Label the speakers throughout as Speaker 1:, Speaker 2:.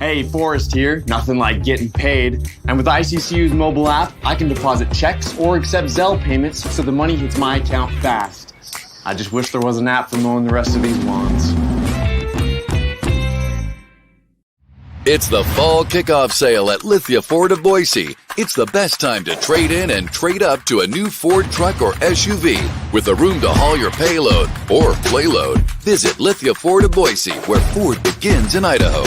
Speaker 1: Hey, Forrest here. Nothing like getting paid. And with ICCU's mobile app, I can deposit checks or accept Zelle payments so the money hits my account fast. I just wish there was an app for mowing the rest of these lawns.
Speaker 2: It's the fall kickoff sale at Lithia Ford of Boise. It's the best time to trade in and trade up to a new Ford truck or SUV with the room to haul your payload or playload. Visit Lithia Ford of Boise, where Ford begins in Idaho.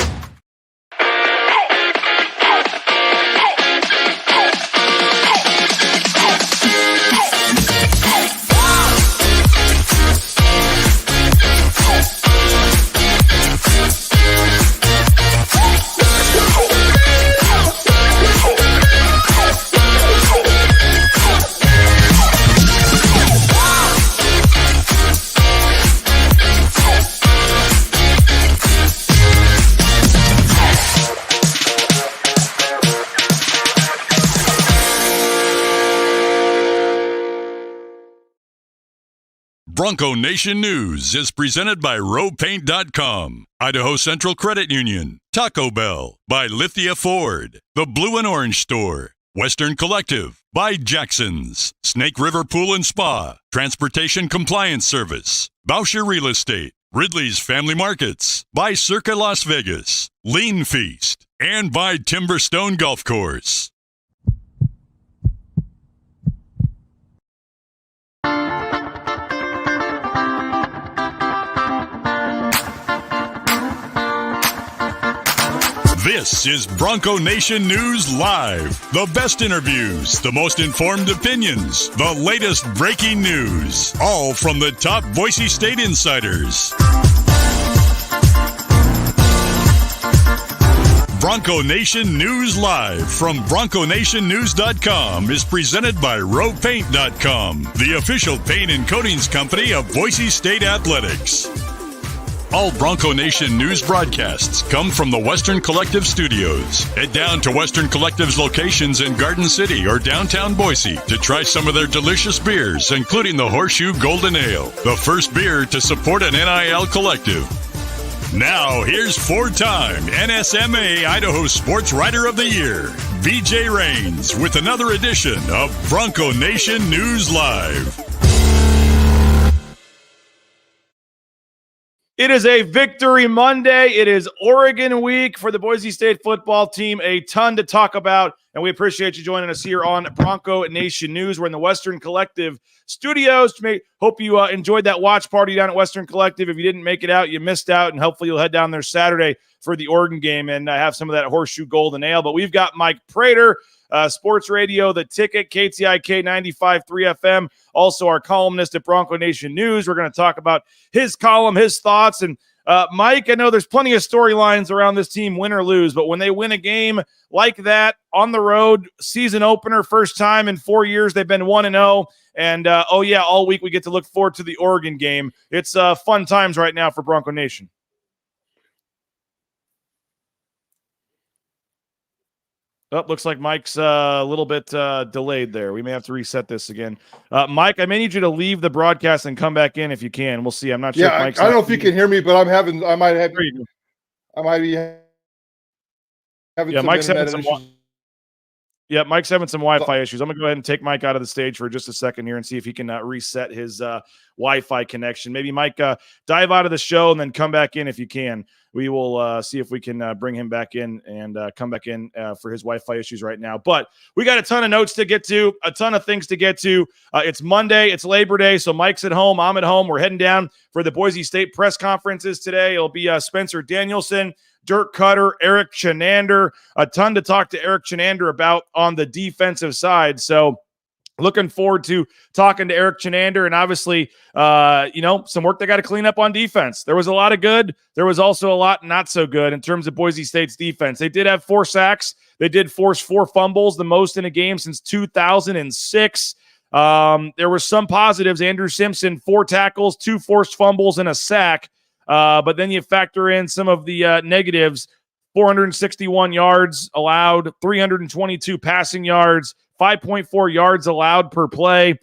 Speaker 3: Bronco Nation News is presented by RowPaint.com, Idaho Central Credit Union, Taco Bell, by Lithia Ford, The Blue and Orange Store, Western Collective, by Jackson's, Snake River Pool and Spa, Transportation Compliance Service, Bauscher Real Estate, Ridley's Family Markets, by Circa Las Vegas, Lean Feast, and by Timberstone Golf Course. This is Bronco Nation News Live. The best interviews, the most informed opinions, the latest breaking news, all from the top Boise State insiders. Bronco Nation News Live from BroncoNationNews.com is presented by RowPaint.com, the official paint and coatings company of Boise State Athletics. All Bronco Nation news broadcasts come from the Western Collective Studios. Head down to Western Collective's locations in Garden City or downtown Boise to try some of their delicious beers, including the Horseshoe Golden Ale, the first beer to support an NIL collective. Now, here's four-time NSMA Idaho Sports Writer of the Year, BJ Rains, with another edition of Bronco Nation News Live.
Speaker 4: It is a Victory Monday. It is Oregon week for the Boise State football team. A ton to talk about, and we appreciate you joining us here on Bronco Nation News. We're in the Western Collective studios. Hope you enjoyed that watch party down at Western Collective. If you didn't make it out, you missed out, and hopefully you'll head down there Saturday for the Oregon game and have some of that Horseshoe Golden Ale. But we've got Mike Prater, Sports Radio, The Ticket, KTIK 95.3 FM, also our columnist at Bronco Nation News. We're going to talk about his column, his thoughts. And Mike, I know there's plenty of storylines around this team, win or lose, but when they win a game like that on the road, season opener, first time in 4 years, they've been 1-0. And, all week we get to look forward to the Oregon game. It's fun times right now for Bronco Nation. Oh, looks like Mike's a little bit delayed there. We may have to reset this again. Mike, I may need you to leave the broadcast and come back in if you can. We'll see. I'm not sure.
Speaker 5: Yeah,
Speaker 4: if Mike's
Speaker 5: I don't know if you can hear me, but I might be having some
Speaker 4: Mike's having
Speaker 5: internet
Speaker 4: some
Speaker 5: issues.
Speaker 4: Yeah, Mike's having some Wi-Fi issues. I'm going to go ahead and take Mike out of the stage for just a second here and see if he can reset his Wi-Fi connection. Maybe Mike, dive out of the show and then come back in if you can. We will see if we can bring him back in and come back in for his Wi-Fi issues right now. But we got a ton of notes to get to, a ton of things to get to. It's Monday. It's Labor Day, so Mike's at home. I'm at home. We're heading down for the Boise State press conferences today. It'll be Spencer Danielson, Dirk Cutter, Eric Chinander. A ton to talk to Eric Chinander about on the defensive side. So looking forward to talking to Eric Chinander, and obviously, some work they got to clean up on defense. There was a lot of good. There was also a lot not so good in terms of Boise State's defense. They did have 4 sacks. They did force 4 fumbles, the most in a game since 2006. There were some positives. Andrew Simpson, 4 tackles, 2 forced fumbles, and a sack. But then you factor in some of the negatives. 461 yards allowed, 322 passing yards, 5.4 yards allowed per play,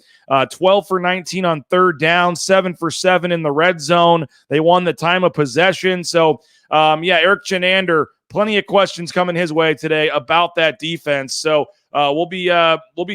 Speaker 4: 12 for 19 on third down, 7 for 7 in the red zone. They won the time of possession. So, Eric Chenander, plenty of questions coming his way today about that defense. So we'll be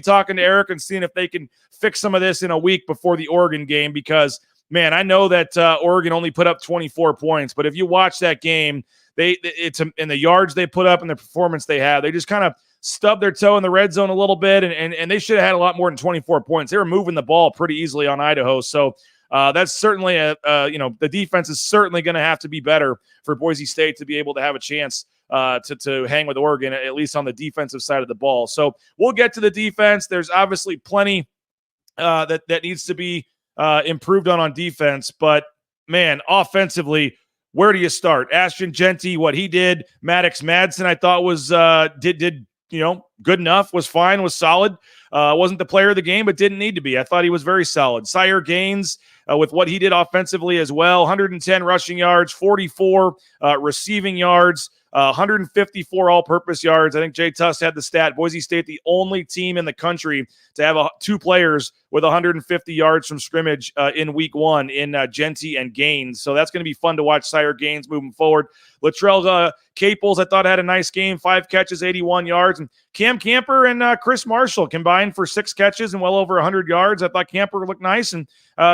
Speaker 4: talking to Eric and seeing if they can fix some of this in a week before the Oregon game, because, man, I know that Oregon only put up 24 points, but if you watch that game, it's in the yards they put up and the performance they had, they just kind of stubbed their toe in the red zone a little bit, and they should have had a lot more than 24 points. They were moving the ball pretty easily on Idaho. So that's certainly the defense is certainly going to have to be better for Boise State to be able to have a chance to hang with Oregon, at least on the defensive side of the ball. So we'll get to the defense. There's obviously plenty that needs to be improved on defense, but man, offensively, where do you start? Ashton Jeanty, what he did. Maddux Madsen, I thought was did good enough, was fine, was solid. Wasn't the player of the game, but didn't need to be. I thought he was very solid. Sire Gaines, with what he did offensively as well, 110 rushing yards, 44 receiving yards, 154 all-purpose yards. I think Jay Tuss had the stat. Boise State, the only team in the country to have two players with 150 yards from scrimmage in week one in Jeanty and Gaines. So that's going to be fun to watch Sire Gaines moving forward. Latrell Caples, I thought, had a nice game, 5 catches, 81 yards. And Cam Camper and Chris Marshall combined for 6 catches and well over 100 yards. I thought Camper looked nice, and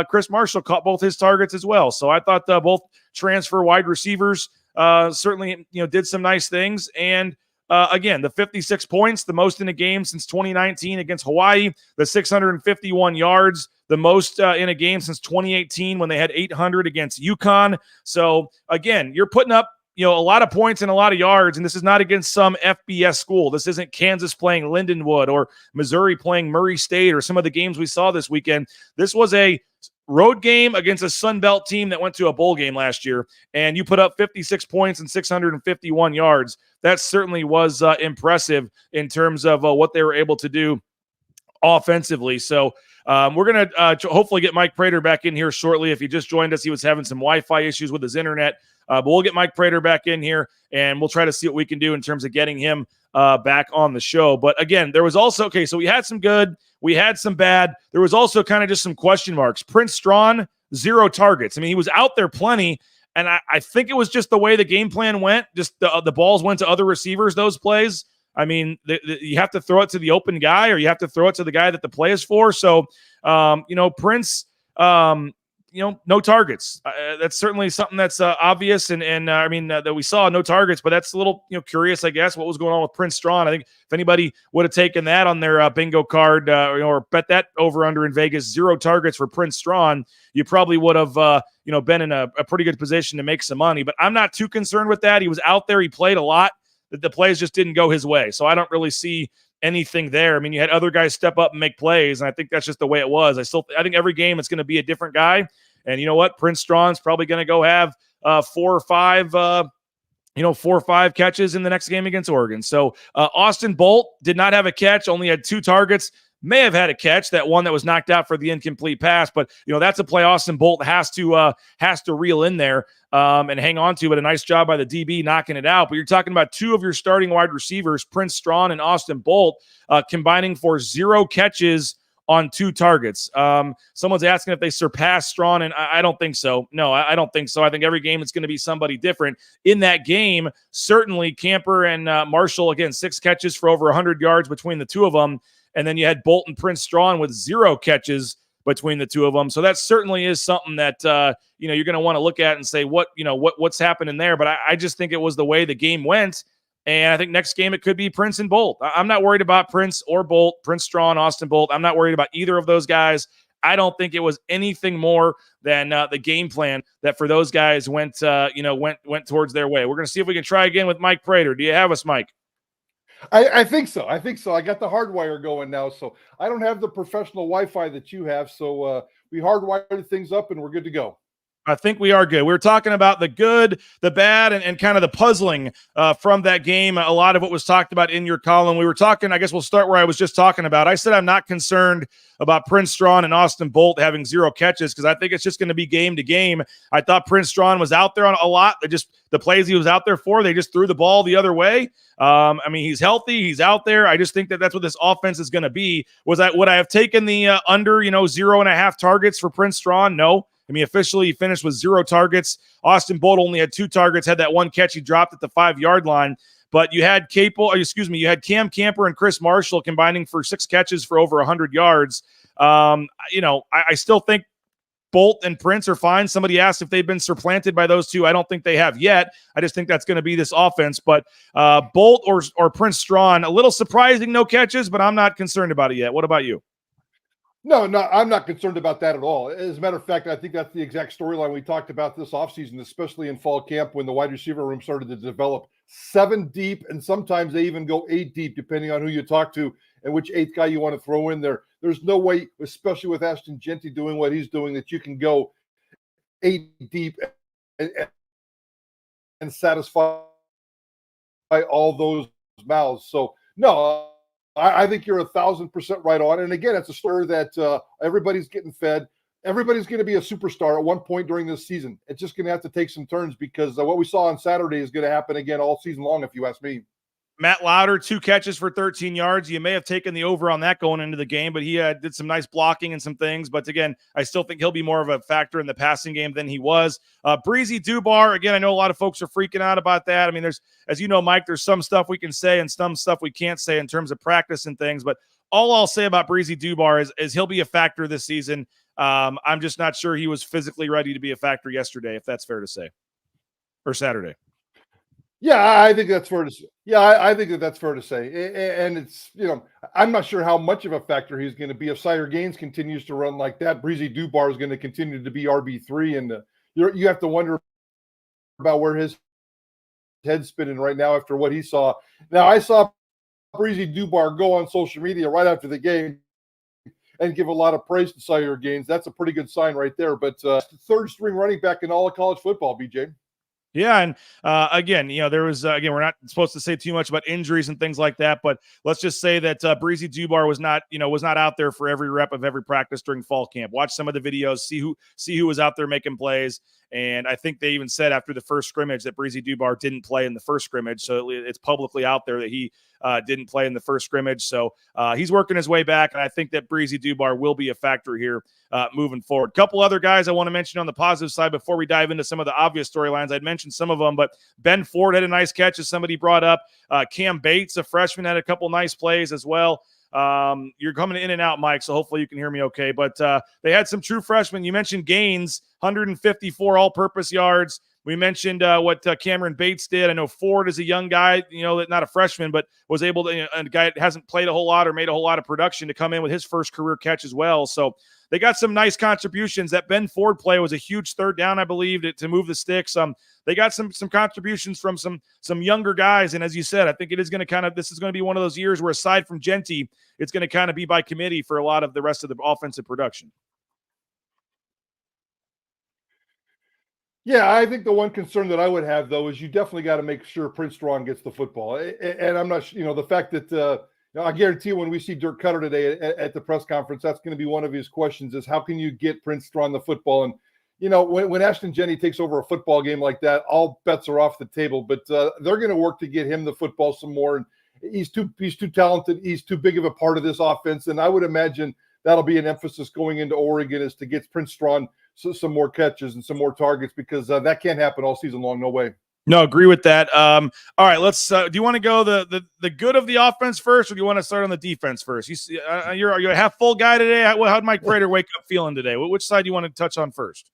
Speaker 4: Chris Marshall caught both his targets as well. So I thought both transfer wide receivers certainly did some nice things. And again, the 56 points, the most in a game since 2019 against Hawaii, the 651 yards, the most in a game since 2018 when they had 800 against UConn. So again, you're putting up a lot of points and a lot of yards, and this is not against some FBS school. This isn't Kansas playing Lindenwood or Missouri playing Murray State or some of the games we saw this weekend. This was a road game against a Sun Belt team that went to a bowl game last year, and you put up 56 points and 651 yards. That certainly was impressive in terms of what they were able to do offensively. So we're going to hopefully get Mike Prater back in here shortly. If he just joined us, he was having some Wi-Fi issues with his internet. But we'll get Mike Prater back in here, and we'll try to see what we can do in terms of getting him back on the show. But again, there was also, so we had some good, we had some bad. There was also kind of just some question marks. Prince Strawn, 0 targets. I mean, he was out there plenty, and I think it was just the way the game plan went. Just the balls went to other receivers, those plays. I mean, you have to throw it to the open guy, or you have to throw it to the guy that the play is for. So, Prince, no targets. That's certainly something that's obvious, and that we saw no targets. But that's a little curious, I guess, what was going on with Prince Strawn. I think if anybody would have taken that on their bingo card or bet that over under in Vegas, 0 targets for Prince Strawn, you probably would have been in a pretty good position to make some money. But I'm not too concerned with that. He was out there. He played a lot. The plays just didn't go his way. So I don't really see anything there. I mean, you had other guys step up and make plays, and I think that's just the way it was. I think every game it's going to be a different guy. And you know what? Prince Strawn's probably going to go have 4 or 5 catches in the next game against Oregon. So Austin Bolt did not have a catch, only had 2 targets. May have had a catch, that one that was knocked out for the incomplete pass, but that's a play Austin Bolt has to reel in there and hang on to. But a nice job by the DB knocking it out. But you're talking about 2 of your starting wide receivers, Prince Strawn and Austin Bolt, combining for 0 catches on 2 targets. Someone's asking if they surpassed Strawn, and I don't think so. No, I don't think so. I think every game it's going to be somebody different. In that game, certainly Camper and Marshall, again, 6 catches for over 100 yards between the 2 of them. And then you had Bolt and Prince Strawn with 0 catches between the 2 of them. So that certainly is something that you're going to want to look at and say what's happening there. But I just think it was the way the game went. And I think next game it could be Prince and Bolt. I'm not worried about Prince or Bolt, Prince Strawn, Austin Bolt. I'm not worried about either of those guys. I don't think it was anything more than the game plan that for those guys went towards their way. We're going to see if we can try again with Mike Prater. Do you have us, Mike?
Speaker 5: I think so. I got the hardwire going now, so I don't have the professional Wi-Fi that you have. So we hardwired things up, and we're good to go.
Speaker 4: I think we are good. We were talking about the good, the bad, and kind of the puzzling from that game. A lot of what was talked about in your column. We were talking, I guess we'll start where I was just talking about. I said I'm not concerned about Prince Strawn and Austin Bolt having 0 catches because I think it's just going to be game to game. I thought Prince Strawn was out there on a lot. The plays he was out there for, they just threw the ball the other way. I mean, he's healthy. He's out there. I just think that that's what this offense is going to be. Would I have taken the under, 0.5 targets for Prince Strawn? No. I mean, officially he finished with 0 targets. Austin Bolt only had 2 targets, had that one catch he dropped at the 5-yard line. But you had you had Cam Camper and Chris Marshall combining for 6 catches for over 100 yards. I still think Bolt and Prince are fine. Somebody asked if they've been supplanted by those two. I don't think they have yet. I just think that's going to be this offense. But Bolt or Prince Strawn, a little surprising, no catches, but I'm not concerned about it yet. What about you?
Speaker 5: No, I'm not concerned about that at all. As a matter of fact, I think that's the exact storyline we talked about this offseason, especially in fall camp when the wide receiver room started to develop 7 deep, and sometimes they even go 8 deep, depending on who you talk to and which 8th guy you want to throw in there. There's no way, especially with Ashton Jeanty doing what he's doing, that you can go 8 deep and satisfy all those mouths. So, no, I think you're 1,000% right on. And again, it's a story that everybody's getting fed. Everybody's going to be a superstar at one point during this season. It's just going to have to take some turns because what we saw on Saturday is going to happen again all season long, if you ask me.
Speaker 4: Matt Lauder, 2 catches for 13 yards. You may have taken the over on that going into the game, but he did some nice blocking and some things. But again, I still think he'll be more of a factor in the passing game than he was. Breezy Dubar, again, I know a lot of folks are freaking out about that. I mean, as you know, Mike, there's some stuff we can say and some stuff we can't say in terms of practice and things. But all I'll say about Breezy Dubar is he'll be a factor this season. I'm just not sure he was physically ready to be a factor yesterday, if that's fair to say, or Saturday.
Speaker 5: Yeah, I think that's fair to say. Yeah, I think that's fair to say. And it's, I'm not sure how much of a factor he's going to be if Sire Gaines continues to run like that. Breezy Dubar is going to continue to be RB3, and you have to wonder about where his head's spinning right now after what he saw. Now, I saw Breezy Dubar go on social media right after the game and give a lot of praise to Sire Gaines. That's a pretty good sign right there. But 3rd string running back in all of college football, BJ.
Speaker 4: Yeah, and again, there was we're not supposed to say too much about injuries and things like that, but let's just say that Breezy Dubar was not out there for every rep of every practice during fall camp. Watch some of the videos, see who was out there making plays, and I think they even said after the first scrimmage that Breezy Dubar didn't play in the first scrimmage, so it's publicly out there that he didn't play in the first scrimmage. So he's working his way back, and I think that Breezy Dubar will be a factor here moving forward. Couple other guys I want to mention on the positive side before we dive into some of the obvious storylines. I'd mentioned some of them, but Ben Ford had a nice catch, as somebody brought up. Cam Bates, a freshman, had a couple nice plays as well. You're coming in and out, Mike, so hopefully you can hear me okay. But they had some true freshmen. You mentioned Gaines, 154 all-purpose yards. We mentioned what Cameron Bates did. I know Ford is a young guy, not a freshman, but was able to, a guy that hasn't played a whole lot or made a whole lot of production, to come in with his first career catch as well. So they got some nice contributions. That Ben Ford play was a huge 3rd down, I believe, to move the sticks. They got some contributions from some younger guys. And as you said, I think it is going to this is going to be one of those years where, aside from Jeanty, it's going to kind of be by committee for a lot of the rest of the offensive production.
Speaker 5: Yeah, I think the one concern that I would have, though, is you definitely got to make sure Prince Strawn gets the football. And I'm not, the fact that I guarantee you when we see Dirk Cutter today at the press conference, that's going to be one of his questions: is how can you get Prince Strawn the football? And when Ashton Jeanty takes over a football game like that, all bets are off the table. But they're going to work to get him the football some more. And he's too talented. He's too big of a part of this offense. And I would imagine that'll be an emphasis going into Oregon, is to get Prince Strawn some more catches and some more targets, because that can't happen all season long. No way.
Speaker 4: No, agree with that. All right, let's. Do you want to go the good of the offense first, or do you want to start on the defense first? You're a half full guy today. How'd Mike Prater wake up feeling today? Which side do you want to touch on first?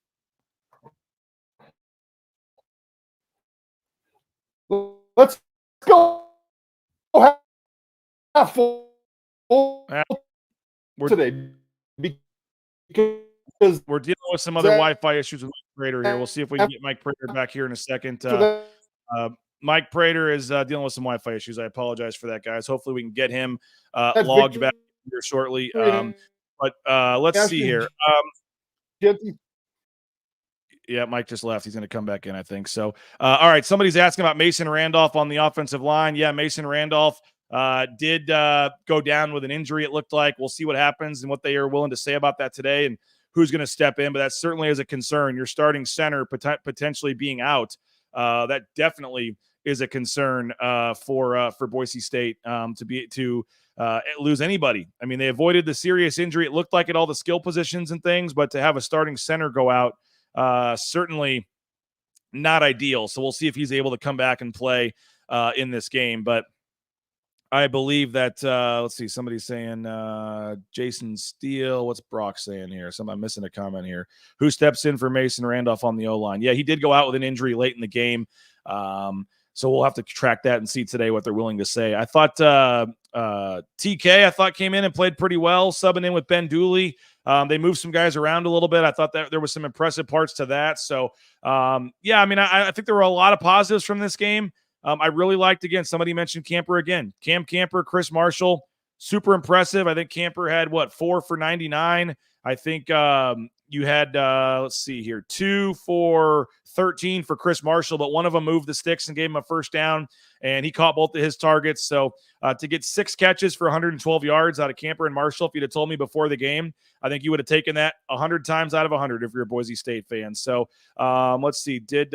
Speaker 5: Let's go half full today, because
Speaker 4: we're dealing with some other Wi-Fi issues with Mike Prater here. We'll see if we can get Mike Prater back here in a second. Mike Prater is dealing with some Wi-Fi issues. I apologize for that, guys. Hopefully we can get him logged back here shortly. But let's see here. Yeah, Mike just left. He's going to come back in, I think. So, all right. Somebody's asking about Mason Randolph on the offensive line. Yeah, Mason Randolph did go down with an injury, it looked like. We'll see what happens and what they are willing to say about that today and who's going to step in. But that certainly is a concern. Your starting center potentially being out. That definitely is a concern for Boise State to lose anybody. I mean, they avoided the serious injury. It looked like at all the skill positions and things, but to have a starting center go out, certainly not ideal. So we'll see if he's able to come back and play in this game. But I believe that, let's see, somebody's saying Jason Steele. What's Brock saying here? I'm missing a comment here. Who steps in for Mason Randolph on the O-line? Yeah, he did go out with an injury late in the game. So we'll have to track that and see today what they're willing to say. I thought TK, came in and played pretty well, subbing in with Ben Dooley. They moved some guys around a little bit. I thought that there was some impressive parts to that. So, yeah, I mean, I think there were a lot of positives from this game. I really liked, again, somebody mentioned Camper again. Cam Camper, Chris Marshall, super impressive. I think Camper had, 4 for 99. I think you had, let's see here, 2 for 13 for Chris Marshall, but one of them moved the sticks and gave him a first down, and he caught both of his targets. So to get 6 catches for 112 yards out of Camper and Marshall, if you'd have told me before the game, I think you would have taken that 100 times out of 100 if you're a Boise State fan. So let's see. Did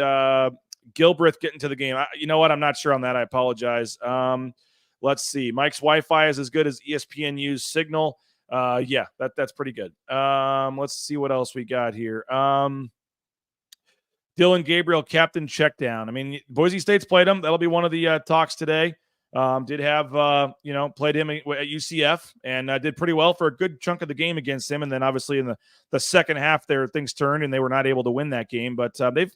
Speaker 4: Gilbreth get into the game? You know what? I'm not sure on that. I apologize. Let's see. Mike's Wi-Fi is as good as ESPNU's signal. Yeah, that's pretty good. Let's see what else we got here. Dylan Gabriel, captain check down. I mean, Boise State's played him. That'll be one of the talks today. Did have, played him at UCF and did pretty well for a good chunk of the game against him. And then obviously in the second half there, things turned and they were not able to win that game. But they've,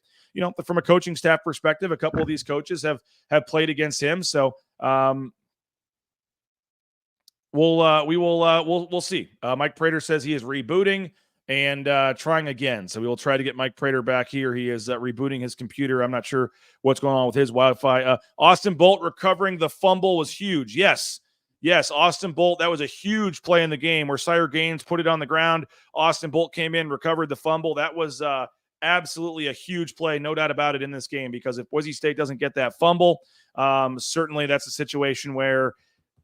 Speaker 4: from a coaching staff perspective, a couple of these coaches have played against him. So we'll see. Mike Prater says he is rebooting and trying again. So we will try to get Mike Prater back here. He is rebooting his computer. I'm not sure what's going on with his Wi-Fi. Austin Bolt recovering the fumble was huge. Yes, Austin Bolt. That was a huge play in the game where Sire Gaines put it on the ground. Austin Bolt came in, recovered the fumble. That was absolutely a huge play, no doubt about it, in this game, because if Boise State doesn't get that fumble, certainly that's a situation where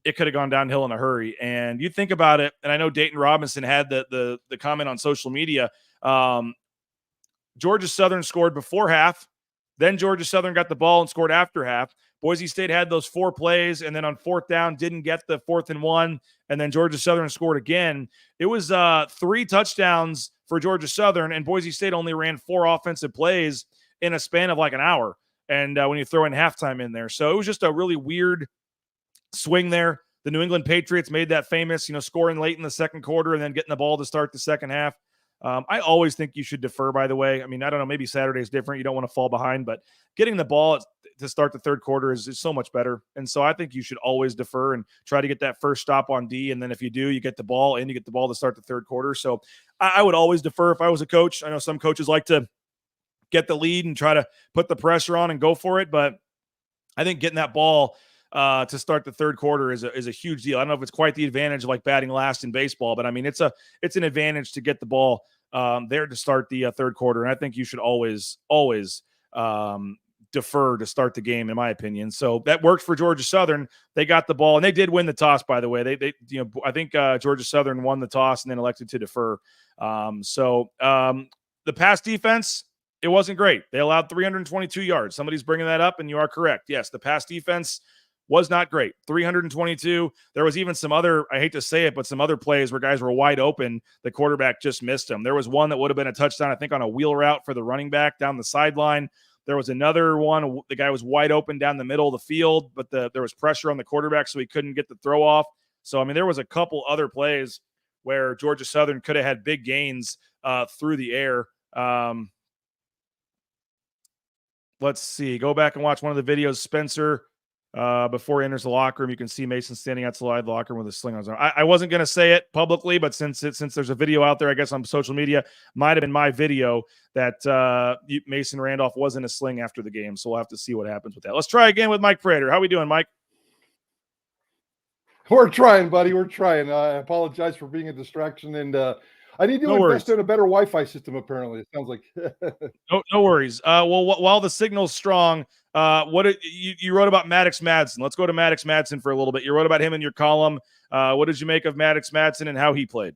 Speaker 4: it could have gone downhill in a hurry. And you think about it, and I know Dayton Robinson had the comment on social media. Georgia Southern scored before half. Then Georgia Southern got the ball and scored after half. Boise State had those 4 plays, and then on 4th down, didn't get the 4th and 1, and then Georgia Southern scored again. It was 3 touchdowns for Georgia Southern, and Boise State only ran 4 offensive plays in a span of like an hour. And when you throw in halftime in there. So it was just a really weird swing there. The New England Patriots made that famous, scoring late in the second quarter and then getting the ball to start the second half. I always think you should defer, by the way. I mean, I don't know, maybe Saturday's different. You don't want to fall behind, but getting the ball to start the third quarter is so much better. And so I think you should always defer and try to get that first stop on D. And then if you do, you get the ball and you get the ball to start the third quarter. So I would always defer if I was a coach. I know some coaches like to get the lead and try to put the pressure on and go for it. But I think getting that ball to start the third quarter is a huge deal. I don't know if it's quite the advantage of like batting last in baseball, but I mean, it's an advantage to get the ball there to start the third quarter. And I think you should always defer to start the game, in my opinion. So that worked for Georgia Southern. They got the ball and they did win the toss, by the way. They I think Georgia Southern won the toss and then elected to defer. The pass defense, it wasn't great. They allowed 322 yards. Somebody's bringing that up, and you are correct. Yes, the pass defense was not great. 322. There was even some other, I hate to say it, but some other plays where guys were wide open. The quarterback just missed them. There was one that would have been a touchdown, I think, on a wheel route for the running back down the sideline. There was another one. The guy was wide open down the middle of the field, but there was pressure on the quarterback, so he couldn't get the throw off. So, I mean, there was a couple other plays where Georgia Southern could have had big gains through the air. Let's see. Go back and watch one of the videos. Spencer, before he enters the locker room, you can see Mason standing outside the locker room with a sling on his arm. I wasn't going to say it publicly, but since there's a video out there, I guess on social media, might have been my video that Mason Randolph was in a sling after the game. So we'll have to see what happens with that. Let's try again with Mike Prater. How we doing, Mike?
Speaker 5: We're trying, buddy. We're trying. I apologize for being a distraction. And I need to
Speaker 4: No
Speaker 5: invest
Speaker 4: worries.
Speaker 5: in a better Wi-Fi system, apparently. It sounds like.
Speaker 4: No worries. Well, while the signal's strong, you wrote about Maddux Madsen. Let's go to Maddux Madsen for a little bit. You wrote about him in your column. What did you make of Maddux Madsen and how he played?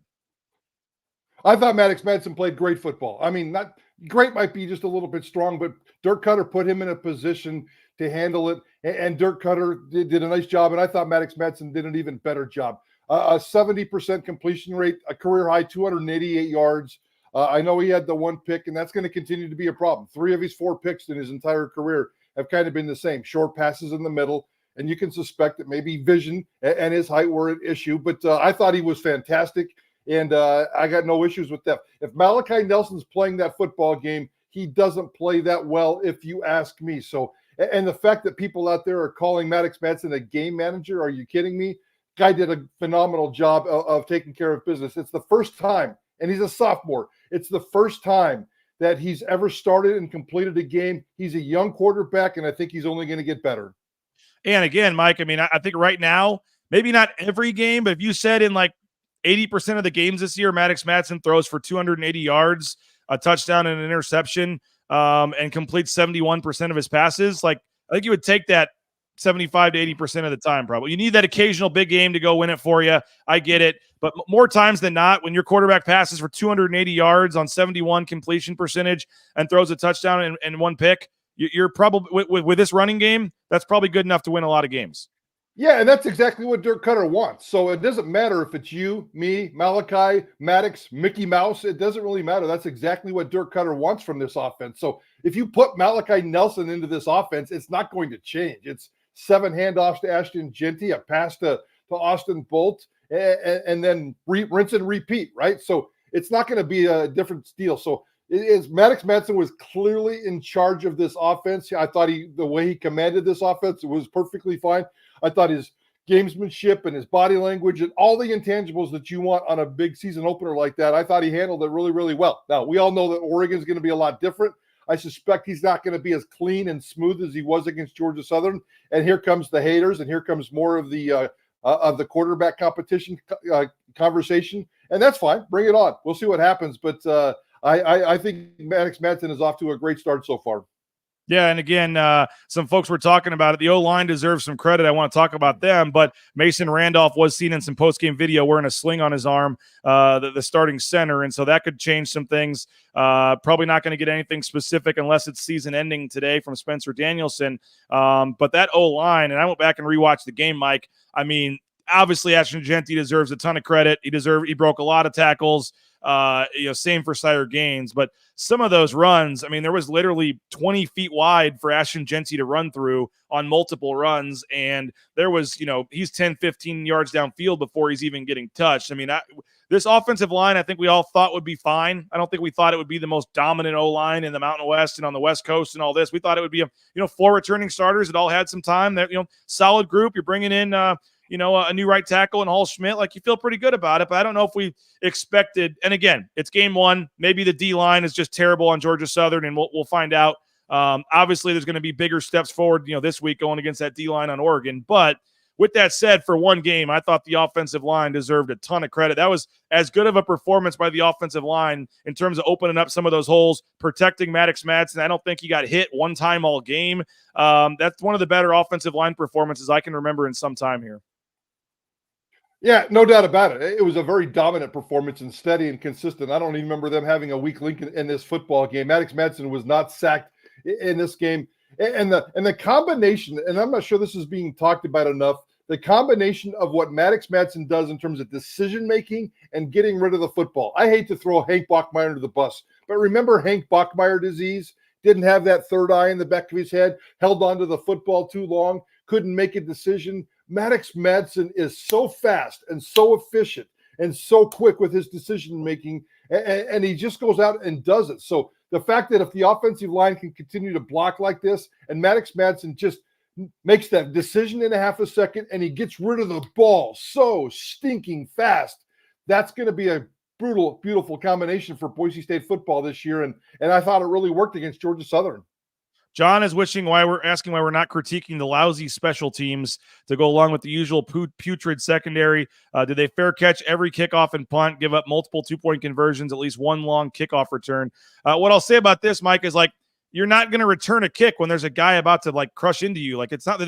Speaker 5: I thought Maddux Madsen played great football. I mean, not great might be just a little bit strong, but Dirk Cutter put him in a position to handle it, and Dirk Cutter did a nice job, and I thought Maddux Madsen did an even better job. A 70% completion rate, a career high 288 yards. I know he had the one pick, and that's going to continue to be a problem. 3 of his 4 picks in his entire career have kind of been the same, short passes in the middle, and you can suspect that maybe vision and his height were an issue, but I thought he was fantastic. And I got no issues with that. If Malachi Nelson's playing that football game, he doesn't play that well, if you ask me. So, and the fact that people out there are calling Maddux Madsen a game manager, are you kidding me? Guy did a phenomenal job of taking care of business. It's the first time, and he's a sophomore. It's the first time that he's ever started and completed a game. He's a young quarterback, and I think he's only going to get better.
Speaker 4: And again, Mike, I mean, I think right now, maybe not every game, but if you said in like 80% of the games this year, Maddux Madsen throws for 280 yards, a touchdown and an interception, and completes 71% of his passes. Like, I think you would take that 75 to 80% of the time, probably. You need that occasional big game to go win it for you. I get it. But more times than not, when your quarterback passes for 280 yards on 71 completion percentage and throws a touchdown and 1 pick, you're probably, with this running game, that's probably good enough to win a lot of games.
Speaker 5: Yeah, and that's exactly what Dirk Cutter wants. So it doesn't matter if it's you, me, Malachi, Maddux, Mickey Mouse. It doesn't really matter. That's exactly what Dirk Cutter wants from this offense. So if you put Malachi Nelson into this offense, it's not going to change. It's 7 handoffs to Ashton Jeanty, a pass to Austin Bolt, and then rinse and repeat, right? So it's not going to be a different deal. So Maddux Madsen was clearly in charge of this offense. I thought the way he commanded this offense was perfectly fine. I thought his gamesmanship and his body language and all the intangibles that you want on a big season opener like that, I thought he handled it really, really well. Now, we all know that Oregon's going to be a lot different. I suspect he's not going to be as clean and smooth as he was against Georgia Southern. And here comes the haters, and here comes more of the quarterback competition conversation. And that's fine. Bring it on. We'll see what happens. But I think Maddux Madsen is off to a great start so far.
Speaker 4: Yeah, and again, some folks were talking about it. The O-line deserves some credit. I want to talk about them, but Mason Randolph was seen in some post-game video wearing a sling on his arm, the starting center, and so that could change some things. Probably not going to get anything specific unless it's season-ending today from Spencer Danielson. But that O-line, and I went back and rewatched the game, Mike. I mean, obviously, Ashton Jeanty deserves a ton of credit. He broke a lot of tackles. Same for Sire Gaines, but some of those runs, I mean, there was literally 20 feet wide for Ashton Jeanty to run through on multiple runs. And there was, he's 10, 15 yards downfield before he's even getting touched. I mean, this offensive line, I think we all thought would be fine. I don't think we thought it would be the most dominant O-line in the Mountain West and on the West Coast and all this. We thought it would be, 4 returning starters that all had some time. That, solid group. You're bringing in, a new right tackle and Hall Schmidt, like you feel pretty good about it, but I don't know if we expected, and again, it's game 1. Maybe the D-line is just terrible on Georgia Southern, and we'll find out. Obviously, there's going to be bigger steps forward, this week going against that D-line on Oregon. But with that said, for one game, I thought the offensive line deserved a ton of credit. That was as good of a performance by the offensive line in terms of opening up some of those holes, protecting Maddux Madsen. I don't think he got hit one time all game. That's one of the better offensive line performances I can remember in some time here.
Speaker 5: Yeah, no doubt about it. It was a very dominant performance and steady and consistent. I don't even remember them having a weak link in this football game. Maddux Madsen was not sacked in this game. And the combination, and I'm not sure this is being talked about enough, the combination of what Maddux Madsen does in terms of decision-making and getting rid of the football. I hate to throw Hank Bachmeier under the bus, but remember Hank Bachmeier disease? Didn't have that third eye in the back of his head, held onto the football too long, couldn't make a decision. Maddux Madsen is so fast and so efficient and so quick with his decision-making, and he just goes out and does it. So the fact that if the offensive line can continue to block like this, and Maddux Madsen just makes that decision in a half a second, and he gets rid of the ball so stinking fast, that's going to be a brutal, beautiful combination for Boise State football this year, and I thought it really worked against Georgia Southern.
Speaker 4: John is asking why we're not critiquing the lousy special teams to go along with the usual putrid secondary. Did they fair catch every kickoff and punt, give up multiple 2-point conversions, at least one long kickoff return? What I'll say about this, Mike, is like, you're not going to return a kick when there's a guy about to like crush into you. Like, it's not that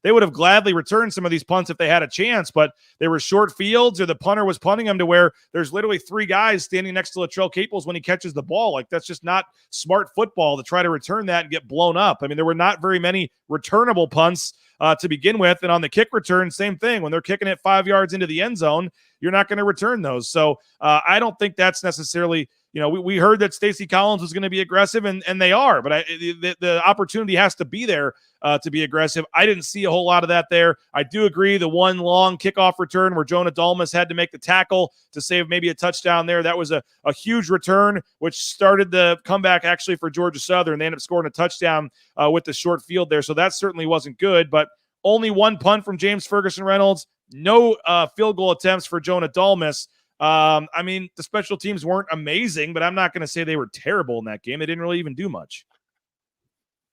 Speaker 4: they would have gladly returned some of these punts if they had a chance, but they were short fields, or the punter was punting them to where there's literally 3 guys standing next to Latrell Caples when he catches the ball. Like, that's just not smart football to try to return that and get blown up. I mean, there were not very many returnable punts to begin with. And on the kick return, same thing. When they're kicking it 5 yards into the end zone, you're not going to return those. So I don't think that's necessarily, we heard that Stacey Collins was going to be aggressive, and they are, but the opportunity has to be there to be aggressive. I didn't see a whole lot of that there. I do agree the one long kickoff return where Jonah Dalmas had to make the tackle to save maybe a touchdown there. That was a huge return, which started the comeback actually for Georgia Southern. They ended up scoring a touchdown with the short field there. So that certainly wasn't good, but only one punt from James Ferguson Reynolds, no field goal attempts for Jonah Dalmas. I mean, the special teams weren't amazing, but I'm not going to say they were terrible in that game. They didn't really even do much.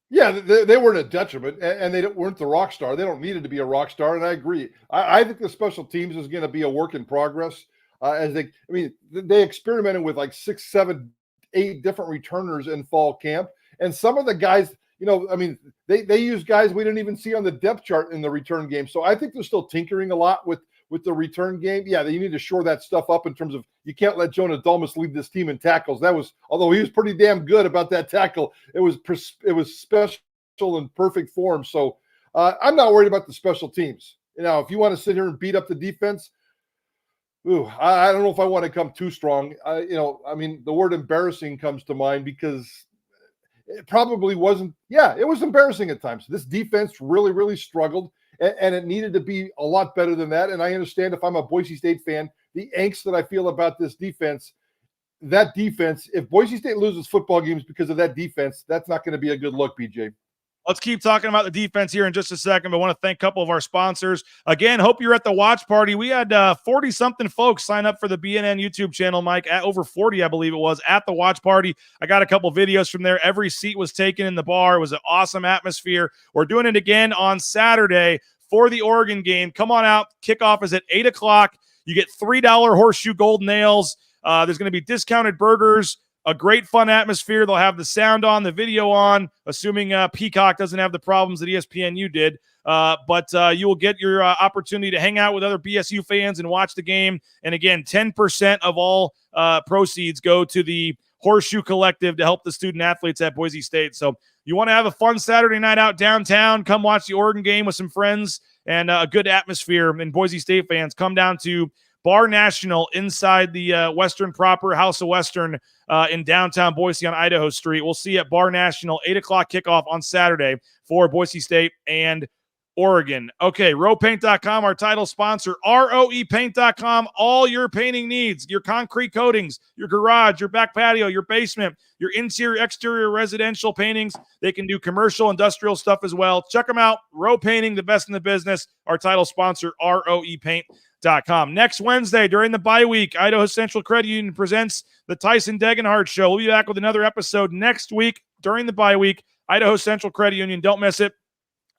Speaker 5: Yeah, they weren't a detriment, and they weren't the rock star. They don't need it to be a rock star, and I agree. I think the special teams is going to be a work in progress. They experimented with like 6, 7, 8 different returners in fall camp, and some of the guys, they use guys we didn't even see on the depth chart in the return game. So I think they're still tinkering a lot with the return game. Yeah, you need to shore that stuff up in terms of, you can't let Jonah Dalmas lead this team in tackles. That was, although he was pretty damn good about that tackle, it was special and perfect form. So I'm not worried about the special teams. If you want to sit here and beat up the defense, I don't know if I want to come too strong. The word embarrassing comes to mind, because it probably wasn't. Yeah, it was embarrassing at times. This defense really, really struggled. And it needed to be a lot better than that. And I understand, if I'm a Boise State fan, the angst that I feel about this defense, if Boise State loses football games because of that defense, that's not going to be a good look, BJ.
Speaker 4: Let's keep talking about the defense here in just a second, but I want to thank a couple of our sponsors. Again, hope you're at the watch party. We had 40-something folks sign up for the BNN YouTube channel, Mike, at over 40, I believe it was, at the watch party. I got a couple videos from there. Every seat was taken in the bar. It was an awesome atmosphere. We're doing it again on Saturday for the Oregon game. Come on out. Kickoff is at 8 o'clock. You get $3 Horseshoe Gold Nails. There's going to be discounted burgers. A great fun atmosphere. They'll have the sound on, the video on, assuming Peacock doesn't have the problems that ESPNU did. But you will get your opportunity to hang out with other BSU fans and watch the game. And again, 10% of all proceeds go to the Horseshoe Collective to help the student athletes at Boise State. So you want to have a fun Saturday night out downtown, come watch the Oregon game with some friends and a good atmosphere. And Boise State fans, come down to Bar National inside the Western proper, House of Western in downtown Boise on Idaho Street. We'll see you at Bar National, 8 o'clock kickoff on Saturday for Boise State and Oregon. Okay, ropaint.com, our title sponsor, roepaint.com, all your painting needs, your concrete coatings, your garage, your back patio, your basement, your interior, exterior residential paintings. They can do commercial, industrial stuff as well. Check them out. Row Painting, the best in the business. Our title sponsor, roepaint.com. Next Wednesday, during the bye week, Idaho Central Credit Union presents the Tyson Degenhardt Show. We'll be back with another episode next week during the bye week. Idaho Central Credit Union. Don't miss it.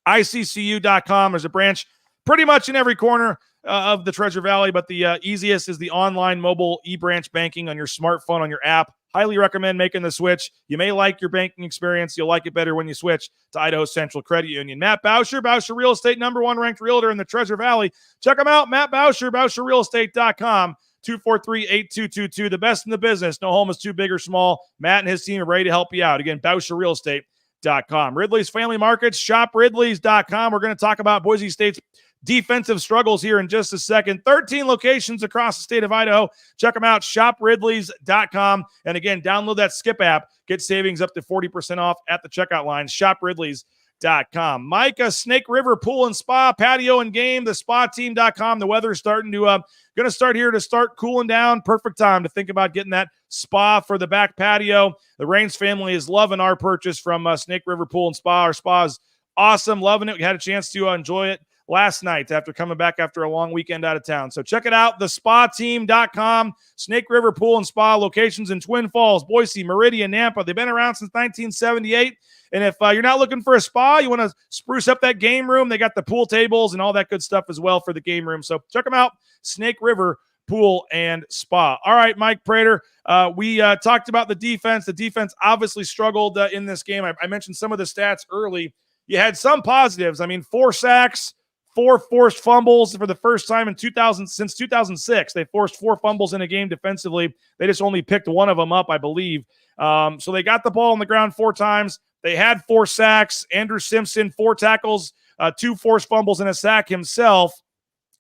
Speaker 4: ICCU.com. There's a branch pretty much in every corner of the Treasure Valley, but the easiest is the online mobile e-branch banking on your smartphone, on your app. Highly recommend making the switch. You may like your banking experience. You'll like it better when you switch to Idaho Central Credit Union. Matt Bauscher, Bauscher Real Estate, #1 ranked realtor in the Treasure Valley. Check him out, Matt Bauscher, BauscherRealEstate.com. 243-8222. The best in the business. No home is too big or small. Matt and his team are ready to help you out. Again, BauscherRealEstate.com. Ridley's Family Markets, shopridleys.com. We're going to talk about Boise State's defensive struggles here in just a second. 13 locations across the state of Idaho. Check them out, shopridleys.com. And again, download that Skip app. Get savings up to 40% off at the checkout line, shopridleys.com. Mike, Snake River Pool and Spa, Patio and Game, the spateam.com. The weather's starting to going to start here to start cooling down. Perfect time to think about getting that spa for the back patio. The Raines family is loving our purchase from Snake River Pool and Spa. Our spa is awesome, loving it. We had a chance to enjoy it last night after coming back after a long weekend out of town. So check it out, thespateam.com. Snake River Pool and Spa locations in Twin Falls, Boise, Meridian, Nampa. They've been around since 1978. And if you're not looking for a spa, you want to spruce up that game room, they got the pool tables and all that good stuff as well for the game room. So check them out, Snake River Pool and Spa. All right, Mike Prater, we talked about the defense. The defense obviously struggled in this game. I mentioned some of the stats early. You had some positives. I mean, 4 sacks, 4 forced fumbles for the first time in since 2006. They forced 4 fumbles in a game defensively. They just only picked one of them up, I believe. So they got the ball on the ground 4 times. They had 4 sacks. Andrew Simpson, 4 tackles, 2 forced fumbles, and a sack himself.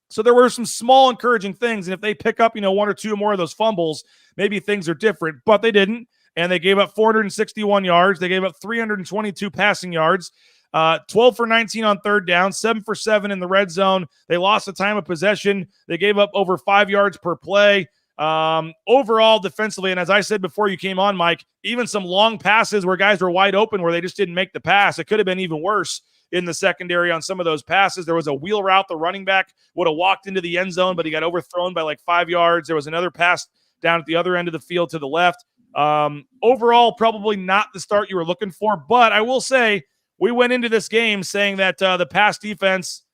Speaker 4: So there were some small encouraging things. And if they pick up, 1 or 2 more of those fumbles, maybe things are different. But they didn't. And they gave up 461 yards. They gave up 322 passing yards. 12 for 19 on third down, 7 for 7 in the red zone. They lost the time of possession. They gave up over 5 yards per play. Overall, defensively, and as I said before you came on, Mike, even some long passes where guys were wide open where they just didn't make the pass. It could have been even worse in the secondary on some of those passes. There was a wheel route. The running back would have walked into the end zone, but he got overthrown by like 5 yards. There was another pass down at the other end of the field to the left. Overall, probably not the start you were looking for, but I will say we went into this game saying that the pass defense,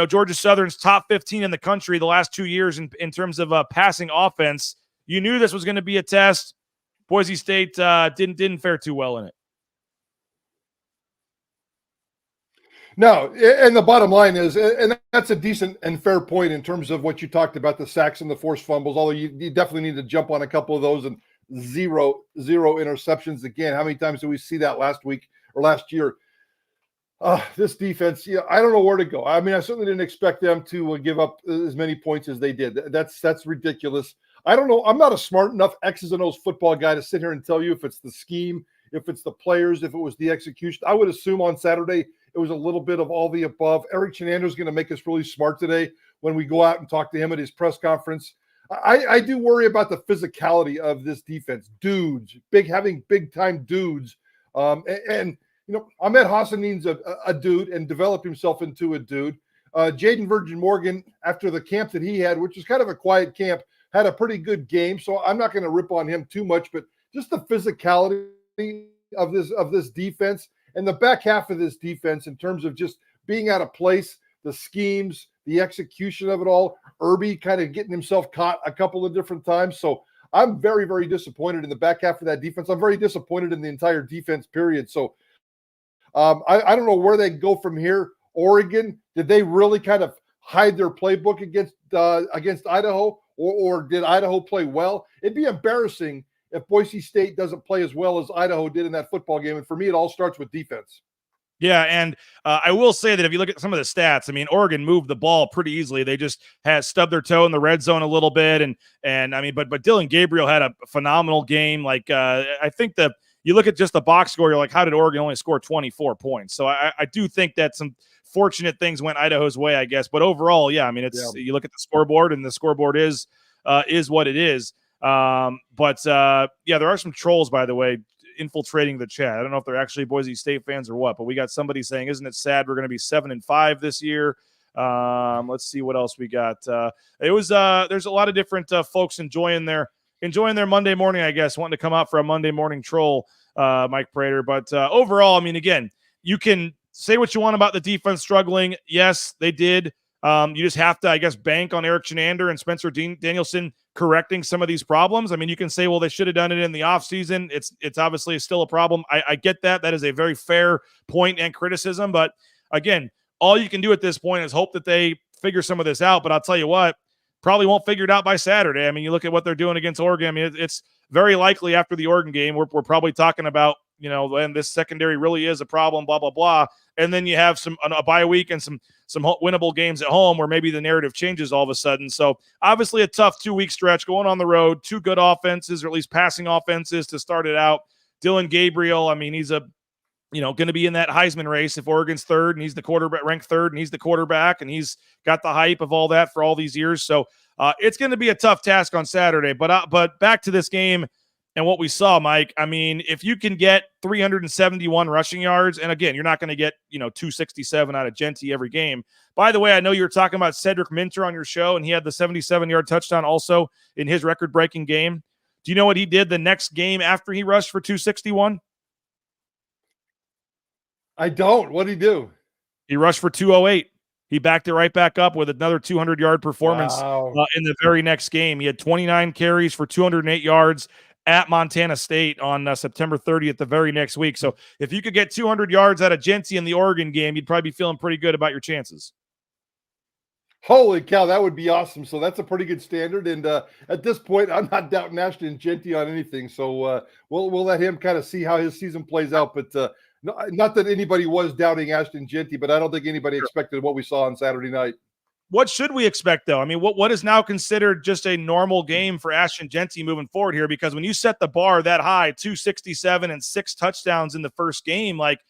Speaker 4: Georgia Southern's top 15 in the country the last 2 years in terms of passing offense. You knew this was going to be a test. Boise State didn't fare too well in it.
Speaker 5: No, and the bottom line is, and that's a decent and fair point in terms of what you talked about, the sacks and the forced fumbles, although you definitely need to jump on a couple of those, and zero interceptions again. How many times did we see that last week or last year? This defense, I don't know where to go. I mean, I certainly didn't expect them to give up as many points as they did. That's ridiculous. I don't know. I'm not a smart enough X's and O's football guy to sit here and tell you if it's the scheme, if it's the players, if it was the execution. I would assume on Saturday it was a little bit of all the above. Eric Chenander is going to make us really smart today when we go out and talk to him at his press conference. I do worry about the physicality of this defense. Dudes, having big-time dudes. And Ahmed Hassanin's a dude and developed himself into a dude. Jaden Virgin Morgan, after the camp that he had, which is kind of a quiet camp, had a pretty good game. So I'm not going to rip on him too much, but just the physicality of this defense and the back half of this defense in terms of just being out of place, the schemes, the execution of it all. Irby kind of getting himself caught a couple of different times. So I'm very, very disappointed in the back half of that defense. I'm very disappointed in the entire defense period. So I don't know where they go from here. Oregon, did they really kind of hide their playbook against Idaho, or did Idaho play well? It'd be embarrassing if Boise State doesn't play as well as Idaho did in that football game. And for me, it all starts with defense.
Speaker 4: Yeah, and I will say that if you look at some of the stats, I mean, Oregon moved the ball pretty easily. They just had stubbed their toe in the red zone a little bit, and I mean, but Dylan Gabriel had a phenomenal game. Like I think that you look at just the box score, you're like, how did Oregon only score 24 points? So I do think that some fortunate things went Idaho's way, I guess. But overall, yeah, I mean, you look at the scoreboard, and the scoreboard is what it is. Yeah, there are some trolls, by the way, infiltrating the chat. I don't know if they're actually Boise State fans or what, but we got somebody saying, isn't it sad we're going to be 7-5 this year? Let's see what else we got. There's a lot of different folks enjoying their Monday morning, I guess, wanting to come out for a Monday morning troll, Mike Prater. But overall, I mean, again, you can say what you want about the defense struggling. Yes, they did. You just have to, I guess, bank on Eric Chenander and Spencer Danielson correcting some of these problems. I mean, you can say, well, they should have done it in the offseason. It's obviously still a problem. I get that. That is a very fair point and criticism. But again, all you can do at this point is hope that they figure some of this out. But I'll tell you what, probably won't figure it out by Saturday. I mean, you look at what they're doing against Oregon. I mean, it's very likely after the Oregon game, we're probably talking about, and this secondary really is a problem, blah, blah, blah. And then you have a bye week and some winnable games at home where maybe the narrative changes all of a sudden. So obviously a tough 2-week stretch going on the road, 2 good offenses, or at least passing offenses to start it out. Dylan Gabriel, I mean, he's going to be in that Heisman race if Oregon's third and he's the quarterback, ranked third, and he's the quarterback, and he's got the hype of all that for all these years. So it's going to be a tough task on Saturday. But back to this game, And what we saw, Mike, I mean, if you can get 371 rushing yards, and again, you're not going to get, 267 out of Jeanty every game. By the way, I know you were talking about Cedric Minter on your show, and he had the 77-yard touchdown also in his record-breaking game. Do you know what he did the next game after he rushed for 261?
Speaker 5: I don't. What did he do?
Speaker 4: He rushed for 208. He backed it right back up with another 200-yard performance in the very next game. He had 29 carries for 208 yards at Montana State on September 30th, the very next week. So if you could get 200 yards out of Jeanty in the Oregon game, you'd probably be feeling pretty good about your chances.
Speaker 5: Holy cow, that would be awesome. So that's a pretty good standard. And at this point, I'm not doubting Ashton Jeanty on anything. So we'll let him kind of see how his season plays out. But not that anybody was doubting Ashton Jeanty, but I don't think anybody expected what we saw on Saturday night.
Speaker 4: What should we expect, though? I mean, what is now considered just a normal game for Ashton Jeanty moving forward here? Because when you set the bar that high, 267 and 6 touchdowns in the first game, like